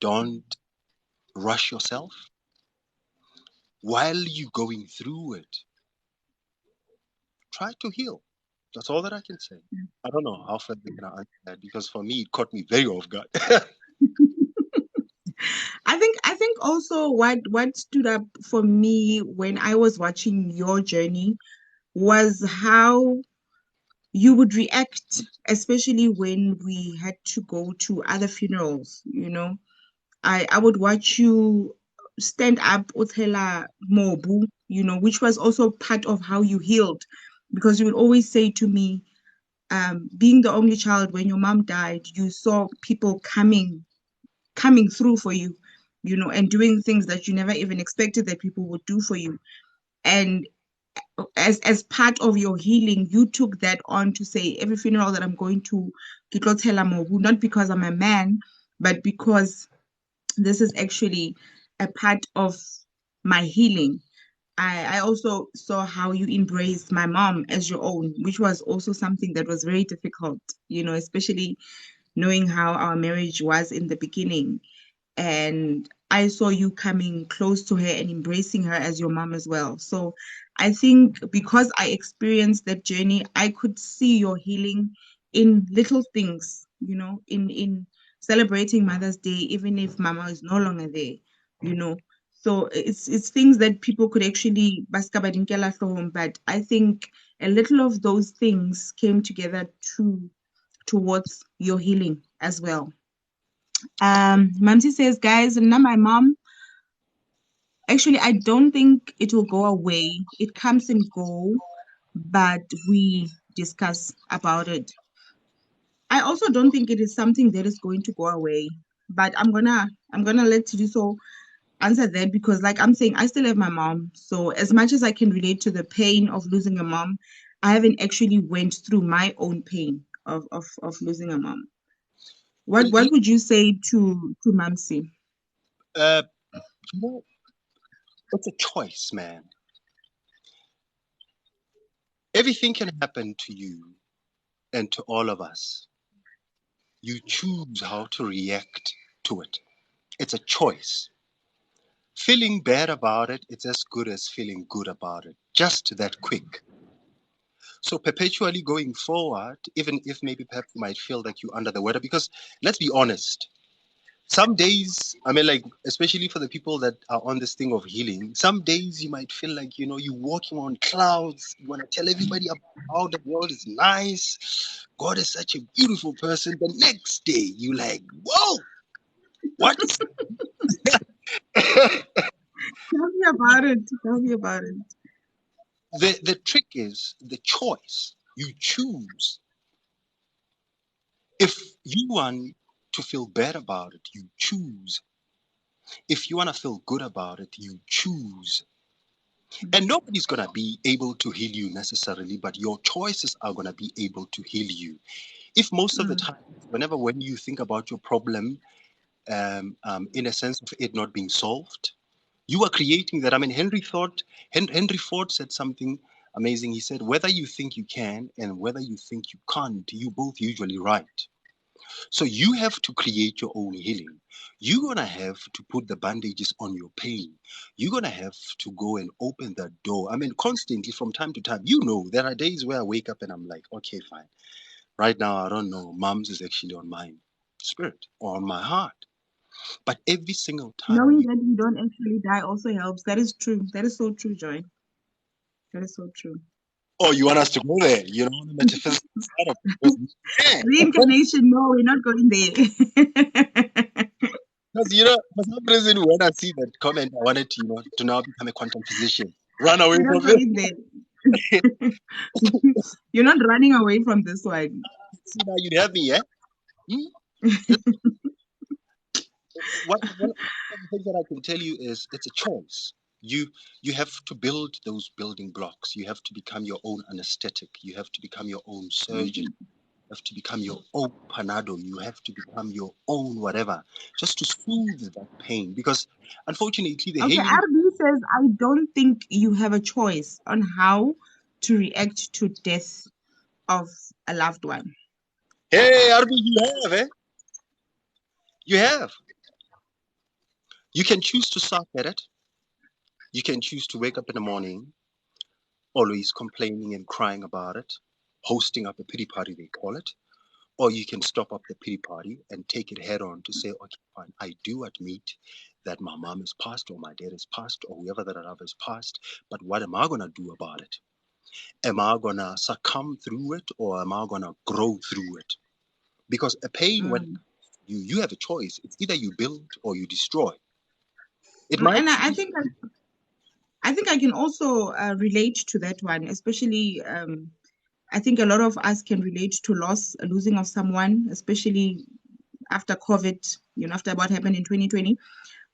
Don't rush yourself while you're going through it. Try to heal. That's all that I can say. mm. I don't know how far they can answer that because for me, it caught me very off guard. I think also what stood up for me when I was watching your journey was how you would react, especially when we had to go to other funerals, you know. I would watch you stand up uthela mobu, you know, which was also part of how you healed, because you would always say to me, being the only child, when your mom died, you saw people coming through for you, you know, and doing things that you never even expected that people would do for you. And as part of your healing, you took that on to say every funeral that I'm going to, ke tlo tshela mobu, not because I'm a man, but because this is actually a part of my healing. I also saw how you embraced my mom as your own, which was also something that was very difficult, you know, especially knowing how our marriage was in the beginning. And I saw you coming close to her and embracing her as your mom as well. So I think because I experienced that journey, I could see your healing in little things, you know, in celebrating Mother's Day, even if Mama is no longer there, you know. So it's things that people could actually baska ba di nkela hloohong, but I think a little of those things came together towards your healing as well. Mamsi says, guys, and now my mom, actually, I don't think it will go away. It comes and go, but we discuss about it. I also don't think it is something that is going to go away, but I'm gonna let Tshediso answer that, because like I'm saying, I still have my mom. So as much as I can relate to the pain of losing a mom, I haven't actually went through my own pain of losing a mom. What Well, would you say to Mamsi? You know, it's a choice, man. Everything can happen to you and to all of us. You choose how to react to it. It's a choice. Feeling bad about it, it's as good as feeling good about it. Just that quick. So perpetually going forward, even if maybe perhaps you might feel like you're under the weather, because let's be honest, some days, I mean, like, especially for the people that are on this thing of healing, some days you might feel like, you're walking on clouds. You want to tell everybody about how the world is nice. God is such a beautiful person. The next day, you like, whoa, what is Tell me about it. Tell me about it. the trick is the choice. You choose. If you want to feel bad about it, you choose. If you want to feel good about it, you choose. And nobody's going to be able to heal you necessarily, but your choices are going to be able to heal you. If most of the Mm, time, when you think about your problem, in a sense of it not being solved, you are creating that. I mean, Henry Ford said something amazing. He said, whether you think you can and whether you think you can't, you both usually right. So you have to create your own healing. You're going to have to put the bandages on your pain. You're going to have to go and open that door. I mean, constantly from time to time, there are days where I wake up and I'm like, okay, fine. Right now, I don't know. Mom's is actually on my spirit or on my heart. But every single time knowing that we don't actually die also helps. That is true. That is so true, Joy. That is so true. oh, you want us to go there, the metaphysical side of it. Reincarnation, no, we're not going there. Because, for some reason, when I see that comment, I wanted to, to now become a quantum physician. Run away We're not from it. going there. You're not running away from this one. See, now you'd have me, yeah? Hmm? One of the things that I can tell you is it's a choice. You have to build those building blocks. You have to become your own anesthetic. You have to become your own surgeon. Mhm. You have to become your own panado. You have to become your own whatever, just to soothe that pain. Because unfortunately, the Okay, healing. RB says, I don't think you have a choice on how to react to death of a loved one. Hey, Arby, you have, eh? You have. You can choose to suck at it. You can choose to wake up in the morning, always complaining and crying about it, hosting up a pity party, they call it. Or you can stop up the pity party and take it head on to say, okay, fine, I do admit that my mom is passed or my dad is passed or whoever that I love is passed, but what am I going to do about it? Am I going to succumb through it or am I going to grow through it? Because a pain, when Mm. you have a choice, it's either you build or you destroy. It might And I seem, think I think I can also relate to that one, especially I think a lot of us can relate to loss, losing of someone, especially after COVID, after what happened in 2020.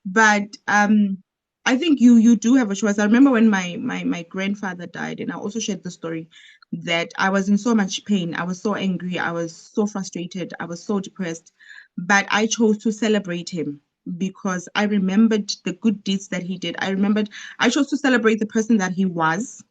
But I think you do have a choice. I remember when my grandfather died, and I also shared the story that I was in so much pain. I was so angry. I was so frustrated. I was so depressed. But I chose to celebrate him because I remembered the good deeds that he did. I chose to celebrate the person that he was,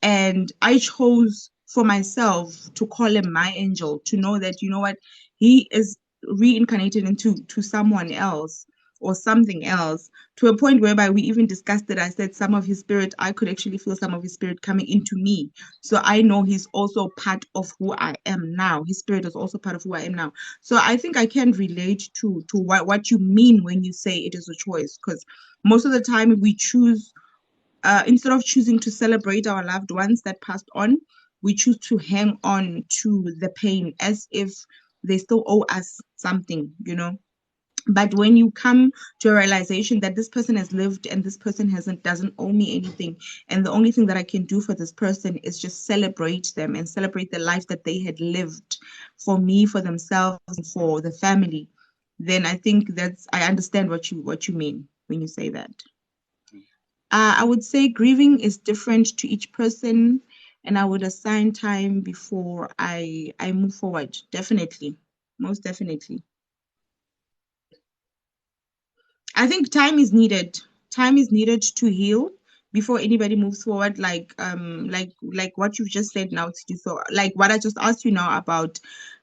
and I chose for myself to call him my angel, to know that, you know what, he is reincarnated into to someone else or something else, to a point whereby we even discussed it. I said some of his spirit, I could actually feel some of his spirit coming into me. So I know he's also part of who I am now. His spirit is also part of who I am now. So I think I can relate to what you mean when you say it is a choice, because most of the time we choose instead of choosing to celebrate our loved ones that passed on, we choose to hang on to the pain as if they still owe us something. But when you come to a realization that this person has lived and this person hasn't doesn't owe me anything, and the only thing that I can do for this person is just celebrate them and celebrate the life that they had lived for me, for themselves, for the family, then I think I understand what you mean when you say that. I would say grieving is different to each person, and I would assign time before I move forward. Definitely, most definitely. I think time is needed. Time is needed to heal before anybody moves forward. Like what you've just said now, so like what I just asked you now about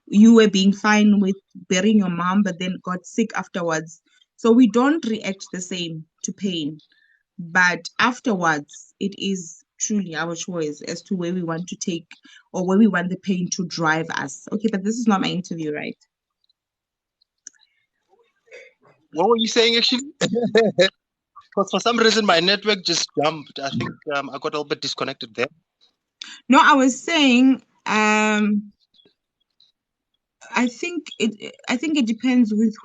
you were being fine with burying your mom, but then got sick afterwards. So we don't react the same to pain, but afterwards, it is truly our choice as to where we want to take or where we want the pain to drive us. Okay, but this is not my interview, right? What were you saying actually? Because for some reason my network just jumped. I think I got a little bit disconnected there. No, I was saying, I think it depends with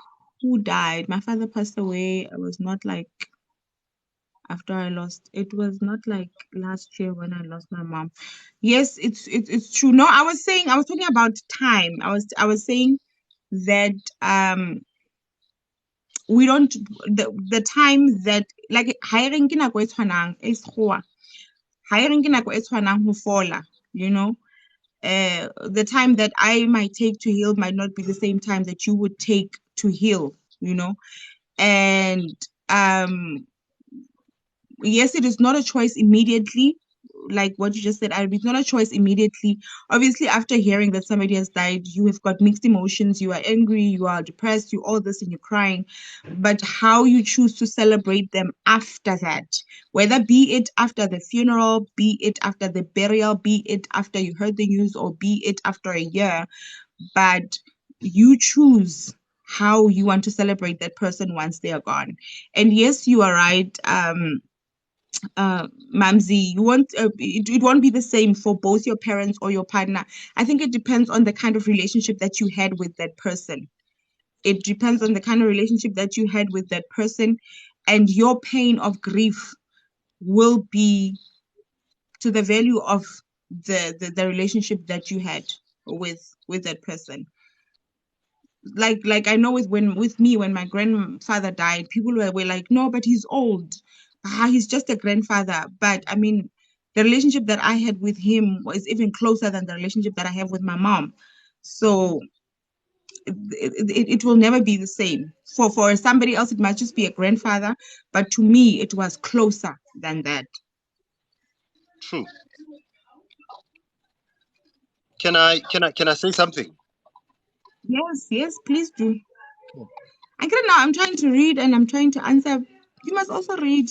who died. My father passed away. I was not like after I lost. It was not like last year when I lost my mom. Yes, it's true. No, I was talking about time. I was saying that we don't the time that like hiring ke nako e tshwanang e sekgowa hiring ke nako e tshwanang ho fola, you know. The time that I might take to heal might not be the same time that you would take to heal, you know. And yes, it is not a choice immediately, like what you just said. It's not a choice immediately. Obviously, after hearing that somebody has died, you have got mixed emotions. You are angry, you are depressed, you all this, and you're crying. But how you choose to celebrate them after that, whether be it after the funeral, be it after the burial, be it after you heard the news, or be it after a year, but you choose how you want to celebrate that person once they are gone. And yes, you are right. Mamzi, it won't be the same for both your parents or your partner. I think it depends on the kind of relationship that you had with that person. It depends on the kind of relationship that you had with that person, and your pain of grief will be to the value of the relationship that you had with that person. Like I know with me when my grandfather died, people were like, no, but he's old. He's just a grandfather. But I mean, the relationship that I had with him was even closer than the relationship that I have with my mom. So it will never be the same. For somebody else, it might just be a grandfather, but to me, it was closer than that. True. Can I say something? Yes, please do. I get it now. I'm trying to read and I'm trying to answer. You must also read,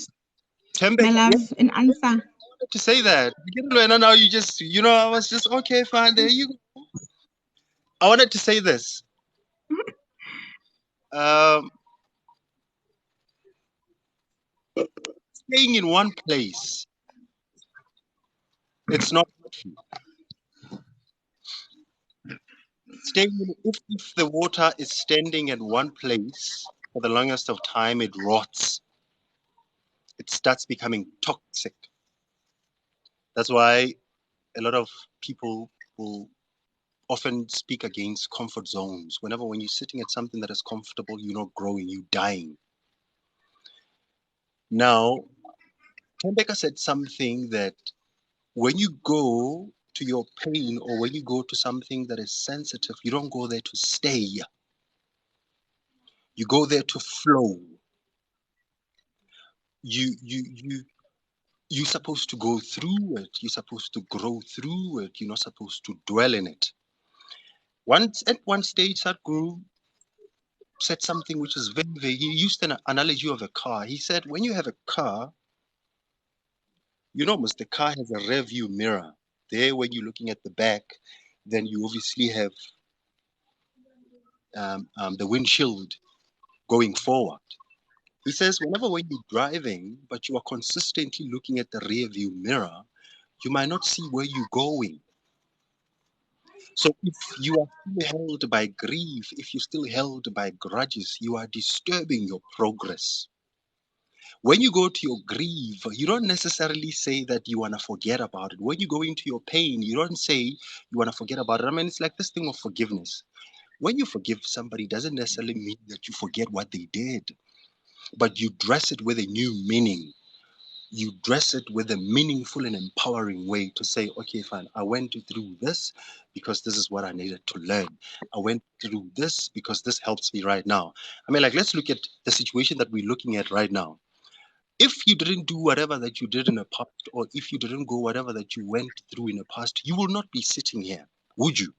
Tembe, my yeah, love, and answer. to say that. And now you just, I was just okay, fine. There you go. I wanted to say this. Um, Staying in one place, it's not healthy. If the water is standing at one place for the longest of time, it rots. It starts becoming toxic. That's why a lot of people will often speak against comfort zones. When you're sitting at something that is comfortable, you're not growing, you're dying. Now, Tembeka said something that when you go to your pain or when you go to something that is sensitive, you don't go there to stay. You go there to flow. You you're supposed to go through it. You're supposed to grow through it. You're not supposed to dwell in it. Once at one stage, Sadhguru said something which is he used an analogy of a car. He said, when you have a car, almost the car has a rear view mirror. There, when you're looking at the back, then you obviously have the windshield going forward. He says, when you're driving, but you are consistently looking at the rear view mirror, you might not see where you're going. So if you are still held by grief, if you're still held by grudges, you are disturbing your progress. When you go to your grief, you don't necessarily say that you want to forget about it. When you go into your pain, you don't say you want to forget about it. I mean, it's like this thing of forgiveness. When you forgive somebody, doesn't necessarily mean that you forget what they did, but you dress it with a new meaning. you dress it with a meaningful and empowering way to say, okay, fine, I went through this because this is what I needed to learn. I went through this because this helps me right now. I mean, like, let's look at the situation that we're looking at right now. If you didn't do whatever that you did in the past, or if you didn't go whatever that you went through in the past, you will not be sitting here, would you?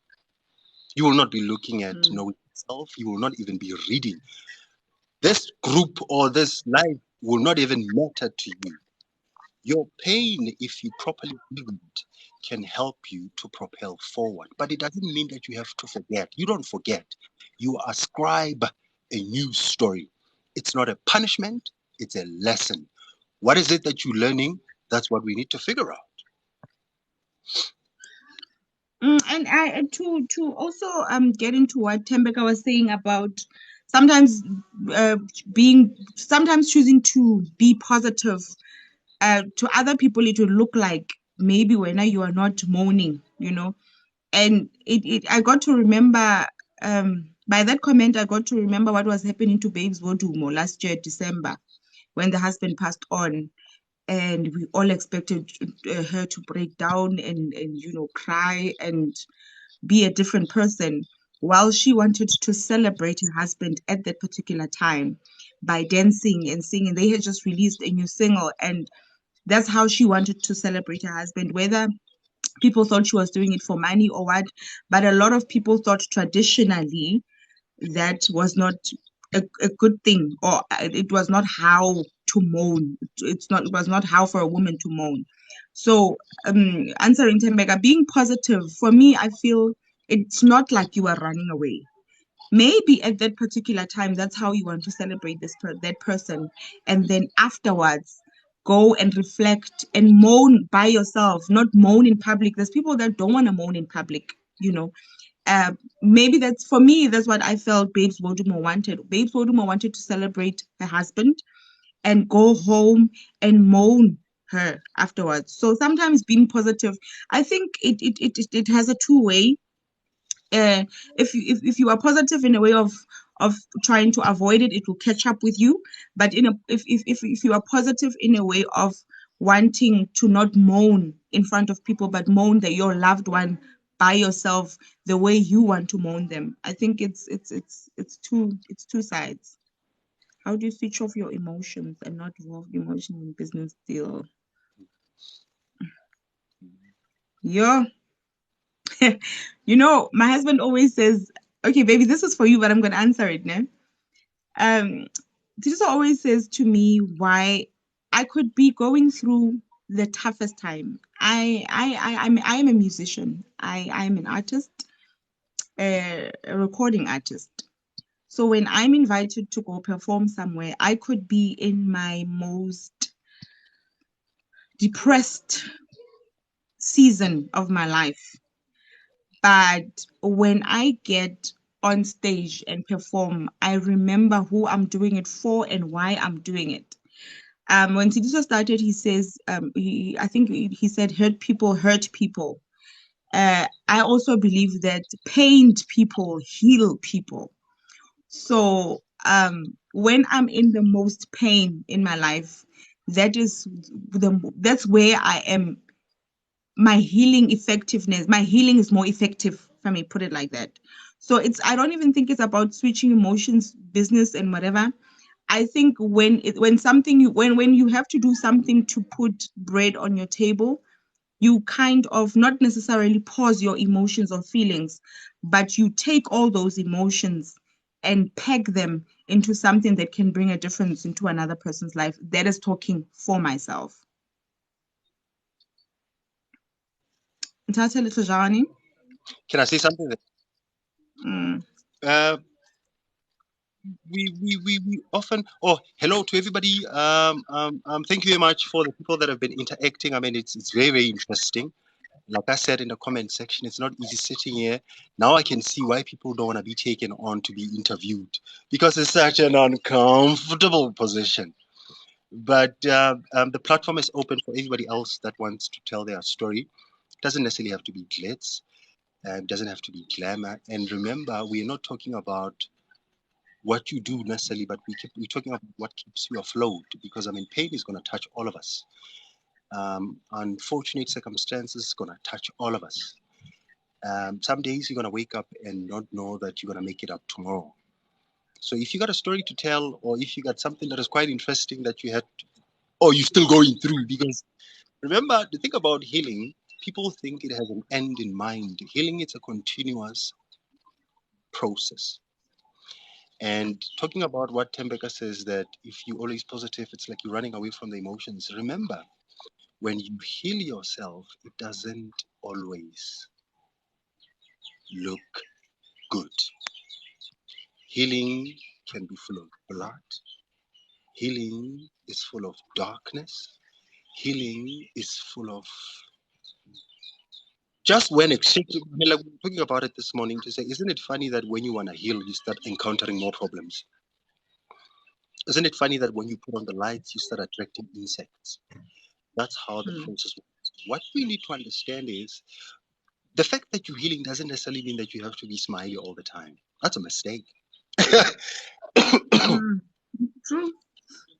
You will not be looking at Mm. knowing yourself. You will not even be reading. This group or this life will not even matter to you. Your pain, if you properly live it, can help you to propel forward. But it doesn't mean that you have to forget. You don't forget. You ascribe a new story. It's not a punishment, it's a lesson. What is it that you're learning? That's what we need to figure out. And I to also get into what Tembeka was saying about sometimes sometimes choosing to be positive. To other people, it will look like maybe when you are not moaning, and I got to remember by that comment, I got to remember what was happening to Babes Wodumo last year, December, when the husband passed on, and we all expected her to break down and cry and be a different person, while she wanted to celebrate her husband at that particular time by dancing and singing. They had just released a new single, and that's how she wanted to celebrate her husband, whether people thought she was doing it for money or what. But a lot of people thought traditionally that was not a good thing, or it was not how to moan. It was not how for a woman to moan. So answering Tembeka, being positive, for me, I feel it's not like you are running away. Maybe at that particular time, that's how you want to celebrate that person, and then afterwards go and reflect and moan by yourself, not moan in public. There's people that don't want to moan in public, you know. Maybe that's, for me, that's what I felt Babes Wodumo wanted. Babes Wodumo wanted to celebrate her husband and go home and moan her afterwards. So sometimes being positive, I think it has a two-way. If you are positive in a way of trying to avoid it, it will catch up with you. But if you are positive in a way of wanting to not moan in front of people, but moan that your loved one by yourself the way you want to moan them, I think it's two sides. How do you switch off your emotions and not involve emotion in business deal? Yeah. My husband always says, okay, baby, this is for you, but I'm going to answer it now. Tshediso always says to me why I could be going through the toughest time. I am a musician. I'm an artist, a recording artist. So when I'm invited to go perform somewhere, I could be in my most depressed season of my life. But when I get on stage and perform, I remember who I'm doing it for and why I'm doing it. When Tshediso started, he says, I think he said, hurt people. I also believe that pained people heal people. So when I'm in the most pain in my life, that's where I am. My healing is more effective, if I may put it like that. So I don't even think it's about switching emotions, business, and whatever. I think when you have to do something to put bread on your table, you kind of not necessarily pause your emotions or feelings, but you take all those emotions and peg them into something that can bring a difference into another person's life. That is talking for myself. Ntate Little Jani? Can I say something? Mm. Uh, we often, oh, hello to everybody. Thank you very much for the people that have been interacting. I mean, it's very, very interesting. Like I said in the comment section, it's not easy sitting here. Now I can see why people don't want to be taken on to be interviewed, because it's such an uncomfortable position. But the platform is open for anybody else that wants to tell their story. It doesn't necessarily have to be glitz. It doesn't have to be glamour. And remember, we're not talking about what you do necessarily, but we're talking about what keeps you afloat, because I mean, pain is going to touch all of us. Unfortunate circumstances is going to touch all of us. Some days you're going to wake up and not know that you're going to make it up tomorrow. So if you got a story to tell, or if you got something that is quite interesting that you had, or you're still going through, because remember, the thing about healing, people think it has an end in mind. Healing, it's a continuous process. And talking about what Tembeka says, that if you're always positive, it's like you're running away from the emotions. Remember, when you heal yourself, it doesn't always look good. Healing can be full of blood. Healing is full of darkness. Healing is full of just when exchanging. I mean, like we were talking about it this morning to say, isn't it funny that when you want to heal, you start encountering more problems? Isn't it funny that when you put on the lights, you start attracting insects? That's how the process works. What we need to understand is the fact that you're healing doesn't necessarily mean that you have to be smiley all the time. That's a mistake. True.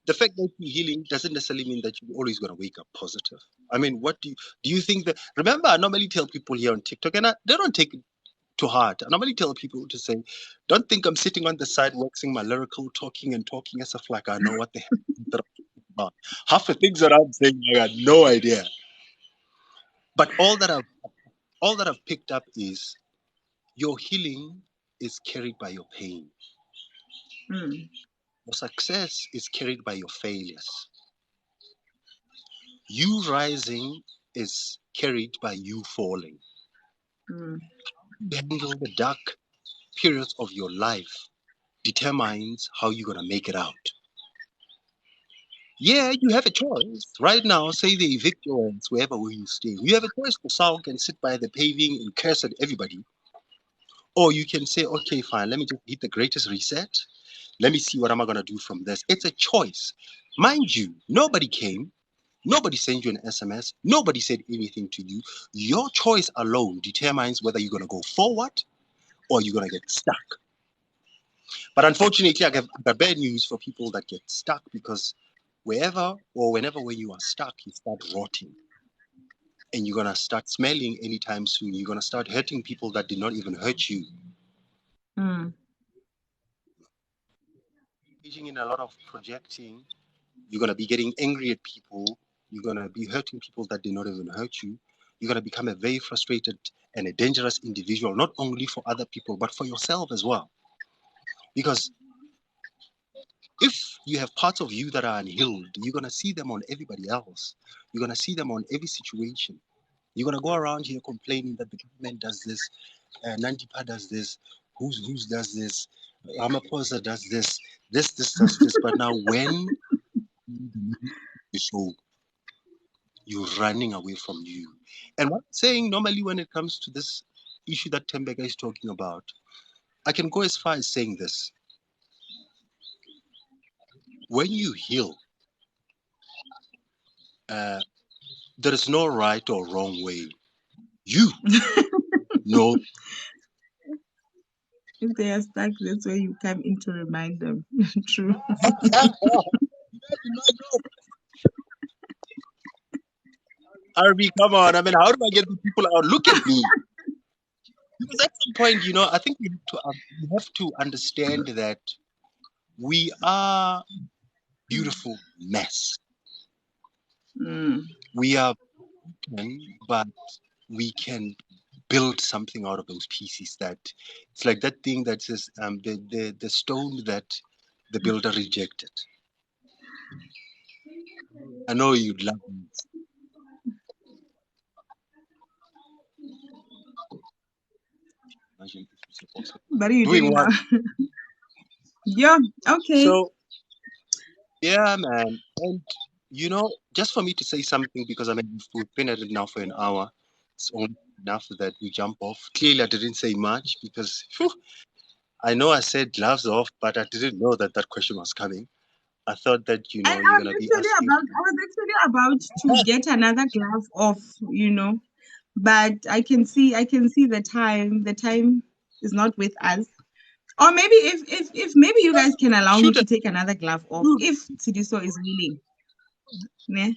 The fact that you're healing doesn't necessarily mean that you're always going to wake up positive. I mean, what do you think that? Remember, I normally tell people here on TikTok, and they don't take it to heart. I normally tell people to say, don't think I'm sitting on the side waxing my lyrical, talking and talking as if like I know what the hell that I'm talking about. Half the things that I'm saying, I got no idea. But all that I've picked up is your healing is carried by your pain. Your success is carried by your failures. You rising is carried by you falling. You handle the dark periods of your life determines how you're going to make it out. Yeah, you have a choice. Right now, say they evict your ass wherever where you stay. You have a choice to sulk and sit by the paving and curse at everybody. Or you can say, okay, fine, let me just hit the greatest reset. Let me see what am I going to do from this. It's a choice. Mind you, nobody came. Nobody sent you an SMS. Nobody said anything to you. Your choice alone determines whether you're going to go forward or you're going to get stuck. But unfortunately, I got bad news for people that get stuck, because wherever or whenever when you are stuck, you start rotting. And you're going to start smelling anytime soon. You're going to start hurting people that did not even hurt you. Engaging in a lot of projecting, you're going to be getting angry at people. You're going to be hurting people that did not even hurt you. You're going to become a very frustrated and a dangerous individual, not only for other people, but for yourself as well. Because if you have parts of you that are unhealed, you're going to see them on everybody else. You're going to see them on every situation. You're going to go around here complaining that the government does this, Nantipa does this, who's does this, Ramaphosa does this, this does this. But now when so you're running away from you. And what I'm saying normally when it comes to this issue that Tembeka is talking about, I can go as far as saying this. When you heal, there is no right or wrong way. You know. If they are stuck, that's where you come in to remind them. True. RB, come on. I mean, how do I get the people out? Look at me. Because at some point, I think we have to understand that we are beautiful mess. We are broken, but we can build something out of those pieces. That it's like that thing that says the stone that the builder rejected. I know you'd love it. What are you Doing doing what? now? Yeah, okay. So yeah, man. And just for me to say something, because I mean we've been at it now for an hour. It's only enough that we jump off. Clearly, I didn't say much because I know I said gloves off, but I didn't know that question was coming. I thought that And you're gonna be asking. I was actually about to get another glove off, but I can see the time. The time is not with us. Or maybe if maybe you guys can allow me Shoot to it. take another glove off Shoot. if Tshediso is willing. Yeah.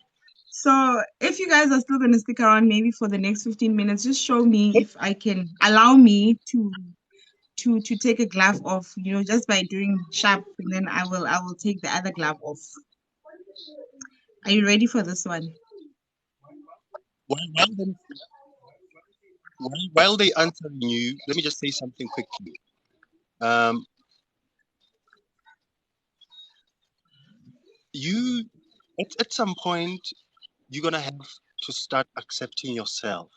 So if you guys are still gonna stick around maybe for the next 15 minutes, just show me if I can allow me to take a glove off, just by doing sharp, and then I will take the other glove off. Are you ready for this one? While, them, while they answering you, let me just say something quickly. You at some point you're gonna have to start accepting yourself,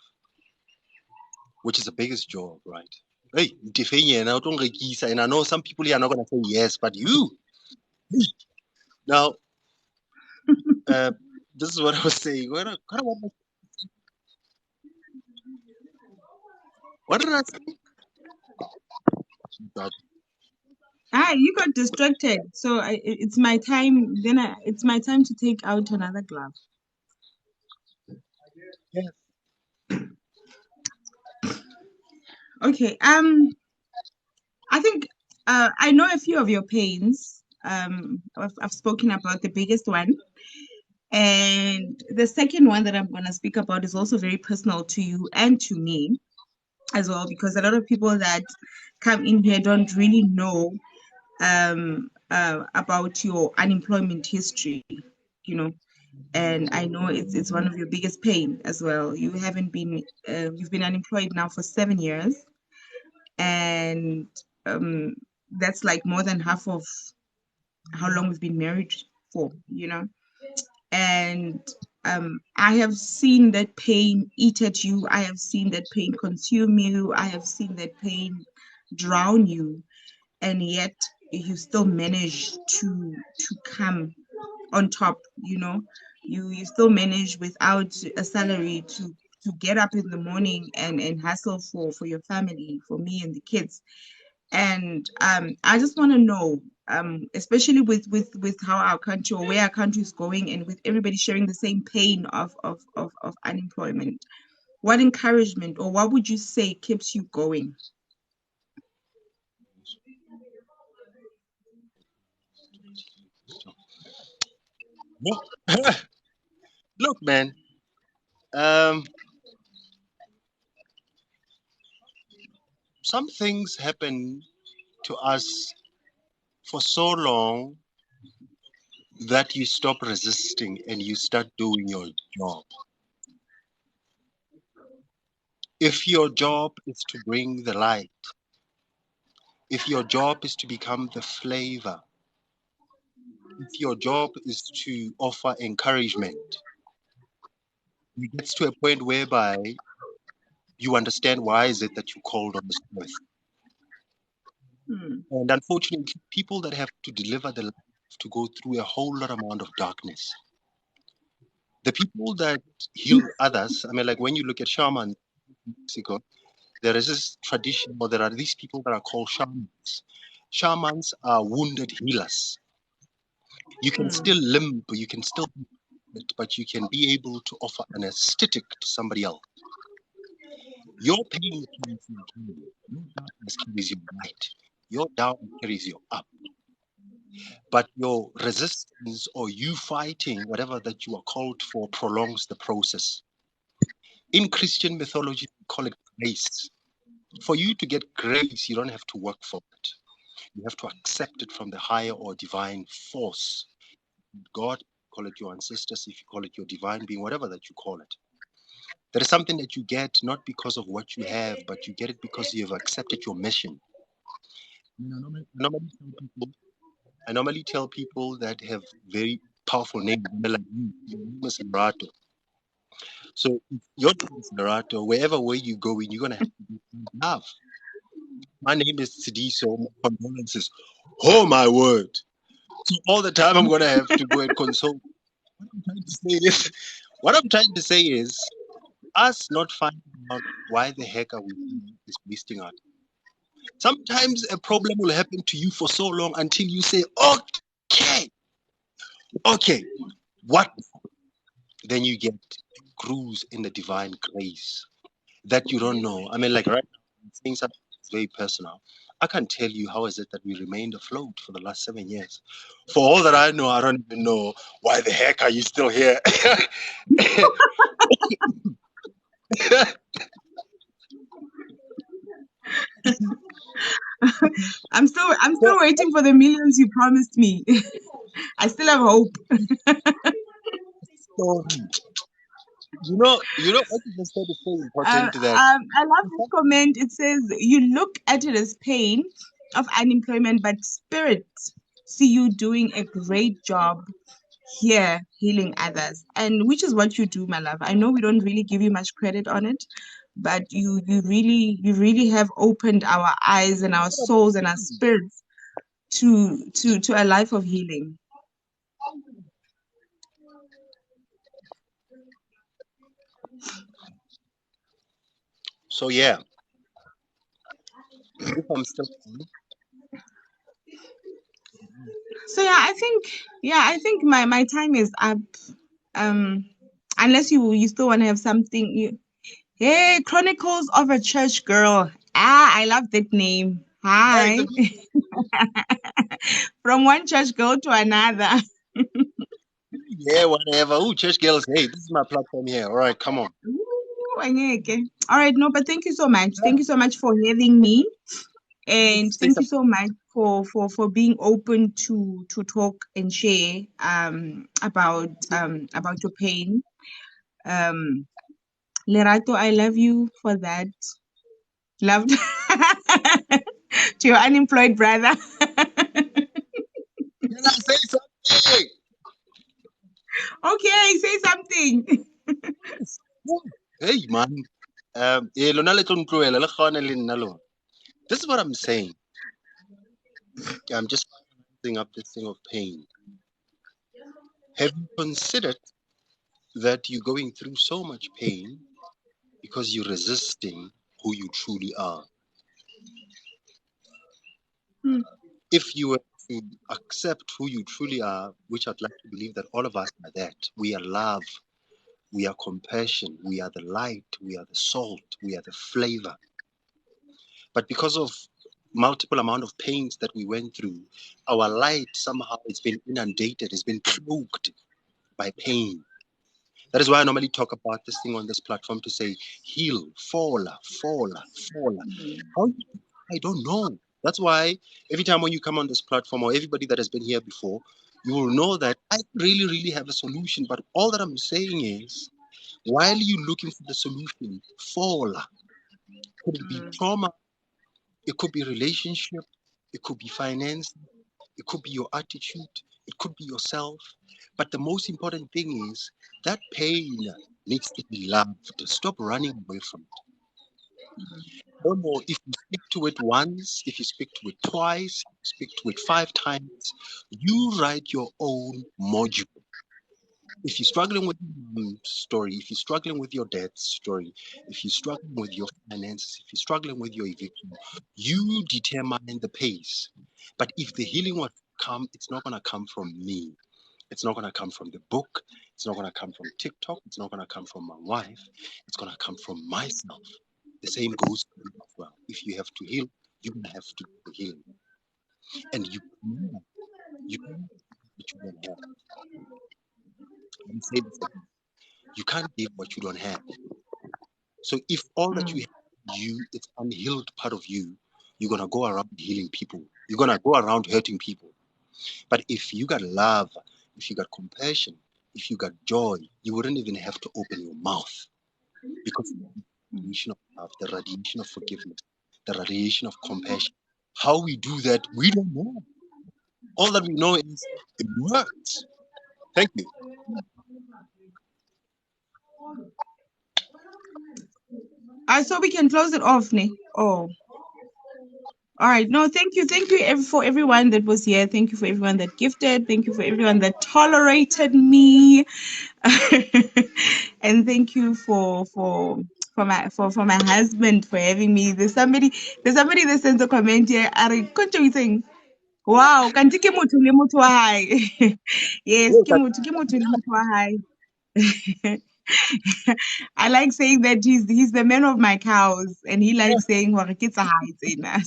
which is the biggest job, right? Hey, and I know some people here are not gonna say yes, but you now this is what I was saying. What did I say? God. You got distracted. So it's my time. It's my time to take out another glove. Yes. Okay. I think I know a few of your pains. I've spoken about the biggest one, and the second one that I'm gonna speak about is also very personal to you and to me as well, because a lot of people that come in here don't really know about your unemployment history, you know. And I know it's one of your biggest pain as well. You've been unemployed now for 7 years, and that's like more than half of how long we've been married for. And I have seen that pain eat at you. I have seen that pain consume you. I have seen that pain drown you, and yet you still manage to come on top. You still manage without a salary to get up in the morning and hustle for your family, for me and the kids. And I just want to know, especially with how our country, or where our country is going, and with everybody sharing the same pain of unemployment, what encouragement or what would you say keeps you going? Look, look, man. Um, some things happen to us for so long that you stop resisting and you start doing your job. If your job is to bring the light, if your job is to become the flavor, if your job is to offer encouragement, it gets to a point whereby you understand why is it that you called on this earth. Hmm. And unfortunately, people that have to deliver the light have to go through a whole lot amount of darkness. The people that heal others, I mean, like when you look at shamans in Mexico, there is this tradition, or there are these people that are called shamans. Shamans are wounded healers. You can Hmm. still limp, you can still, but you can be able to offer an aesthetic to somebody else. Your pain carries your joy. Your darkness carries your light. Your down carries you up. But your resistance or you fighting whatever that you are called for prolongs the process. In Christian mythology, we call it grace. For you to get grace, you don't have to work for it. You have to accept it from the higher or divine force. God, call it your ancestors, if you call it your divine being, whatever that you call it. There is something that you get not because of what you have, but you get it because you have accepted your mission. I normally tell people that have very powerful names, like you, your name is Lerato. So if your name is Lerato, wherever way you go in, you're gonna have to be love. My name is Tshediso. My condolences. Oh my word! So all the time I'm gonna have to go and consult. What I'm trying to say is, what I'm trying to say is, us not finding out why the heck are we here is wasting our time. Sometimes a problem will happen to you for so long until you say, okay, okay, what? Then you get cruise in the divine grace that you don't know. I mean, like right now, I'm saying something. It's very personal. I can't tell you how is it that we remained afloat for the last 7 years. For all that I know, I don't even know why the heck are you still here. I'm still waiting for the millions you promised me. I still have hope. So, what you just said is so important that I love this comment. It says, "You look at it as pain of unemployment, but spirit see you doing a great job here healing others," and which is what you do, my love. I know we don't really give you much credit on it, but you really have opened our eyes and our souls and our spirits to a life of healing. so yeah, if I'm still So yeah, I think my time is up. Um, unless you still want to have something. Hey, Chronicles of a Church Girl. I love that name. hey, Hi, from one church girl to another. yeah, whatever. Oh, church girls, hey, this is my platform here. All right, come on. Ooh, angeke. All right, no, but thank you so much. Thank you so much for having me, and Say thank you something. so much for being open to talk and share about your pain. Um, Lerato, I love you for that. Loved to your unemployed brother. Can I say something? Okay, say something. Yes. Hey, man. Lona le tlo ntlohela, le kgawane le nna lona. This is what I'm saying. I'm just bringing up this thing of pain. Have you considered that you're going through so much pain because you're resisting who you truly are? Hmm. If you were to accept who you truly are, which I'd like to believe that all of us are that, we are love, we are compassion, we are the light, we are the salt, we are the flavor. But because of multiple amount of pains that we went through, our light somehow has been inundated, has been cloaked by pain. That is why I normally talk about this thing on this platform to say, heal, fall, fall, fall. How I don't know. That's why every time when you come on this platform or everybody that has been here before, you will know that I really, really have a solution. But all that I'm saying is, while you're looking for the solution, fall. Could it be trauma? It could be relationship. It could be finance. It could be your attitude. It could be yourself. But the most important thing is that pain needs to be loved. Stop running away from it. No more. If you speak to it once, if you speak to it twice, speak to it 5 times, you write your own module. If you're struggling with your story, if you're struggling with your dad's story, if you're struggling with your finances, if you're struggling with your eviction, you determine the pace. But if the healing will come, it's not going to come from me. It's not going to come from the book. It's not going to come from TikTok. It's not going to come from my wife. It's going to come from myself. The same goes for you as well. If you have to heal, you're going to have to do the healing. And you can't what you don't have. Let me say this again. You can't give what you don't have. So if all that you Mm, have, it's unhealed part of you, you're gonna go around healing people. You're gonna go around hurting people. But if you got love, if you got compassion, if you got joy, you wouldn't even have to open your mouth because the mm, radiation of love, the radiation of forgiveness, the radiation of compassion. How we do that, we don't know. All that we know is it works. Thank you. so we can close it off, ne? Oh, all right. No, thank you for everyone that was here. Thank you for everyone that gifted. Thank you for everyone that tolerated me, and thank you for my husband for having me. There's somebody that sends a comment here. Are you saying, wow, kanti ke motho le motho wa hae. Yes, Yes, ke motho le motho wa hae. I like saying that he's the man of my cows, and he likes saying "Hore ke tsa hae tsena."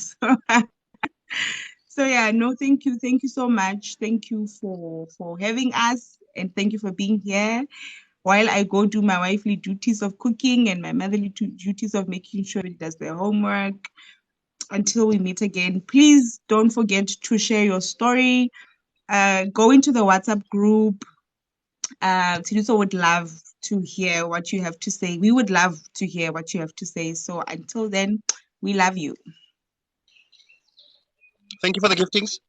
So yeah, no, thank you so much. Thank you for having us, and thank you for being here. While I go do my wifely duties of cooking and my motherly duties of making sure it does their homework. Until we meet again, please don't forget to share your story. Go into the WhatsApp group. Tshediso would love to hear what you have to say. We would love to hear what you have to say. So until then, we love you. Thank you for the giftings.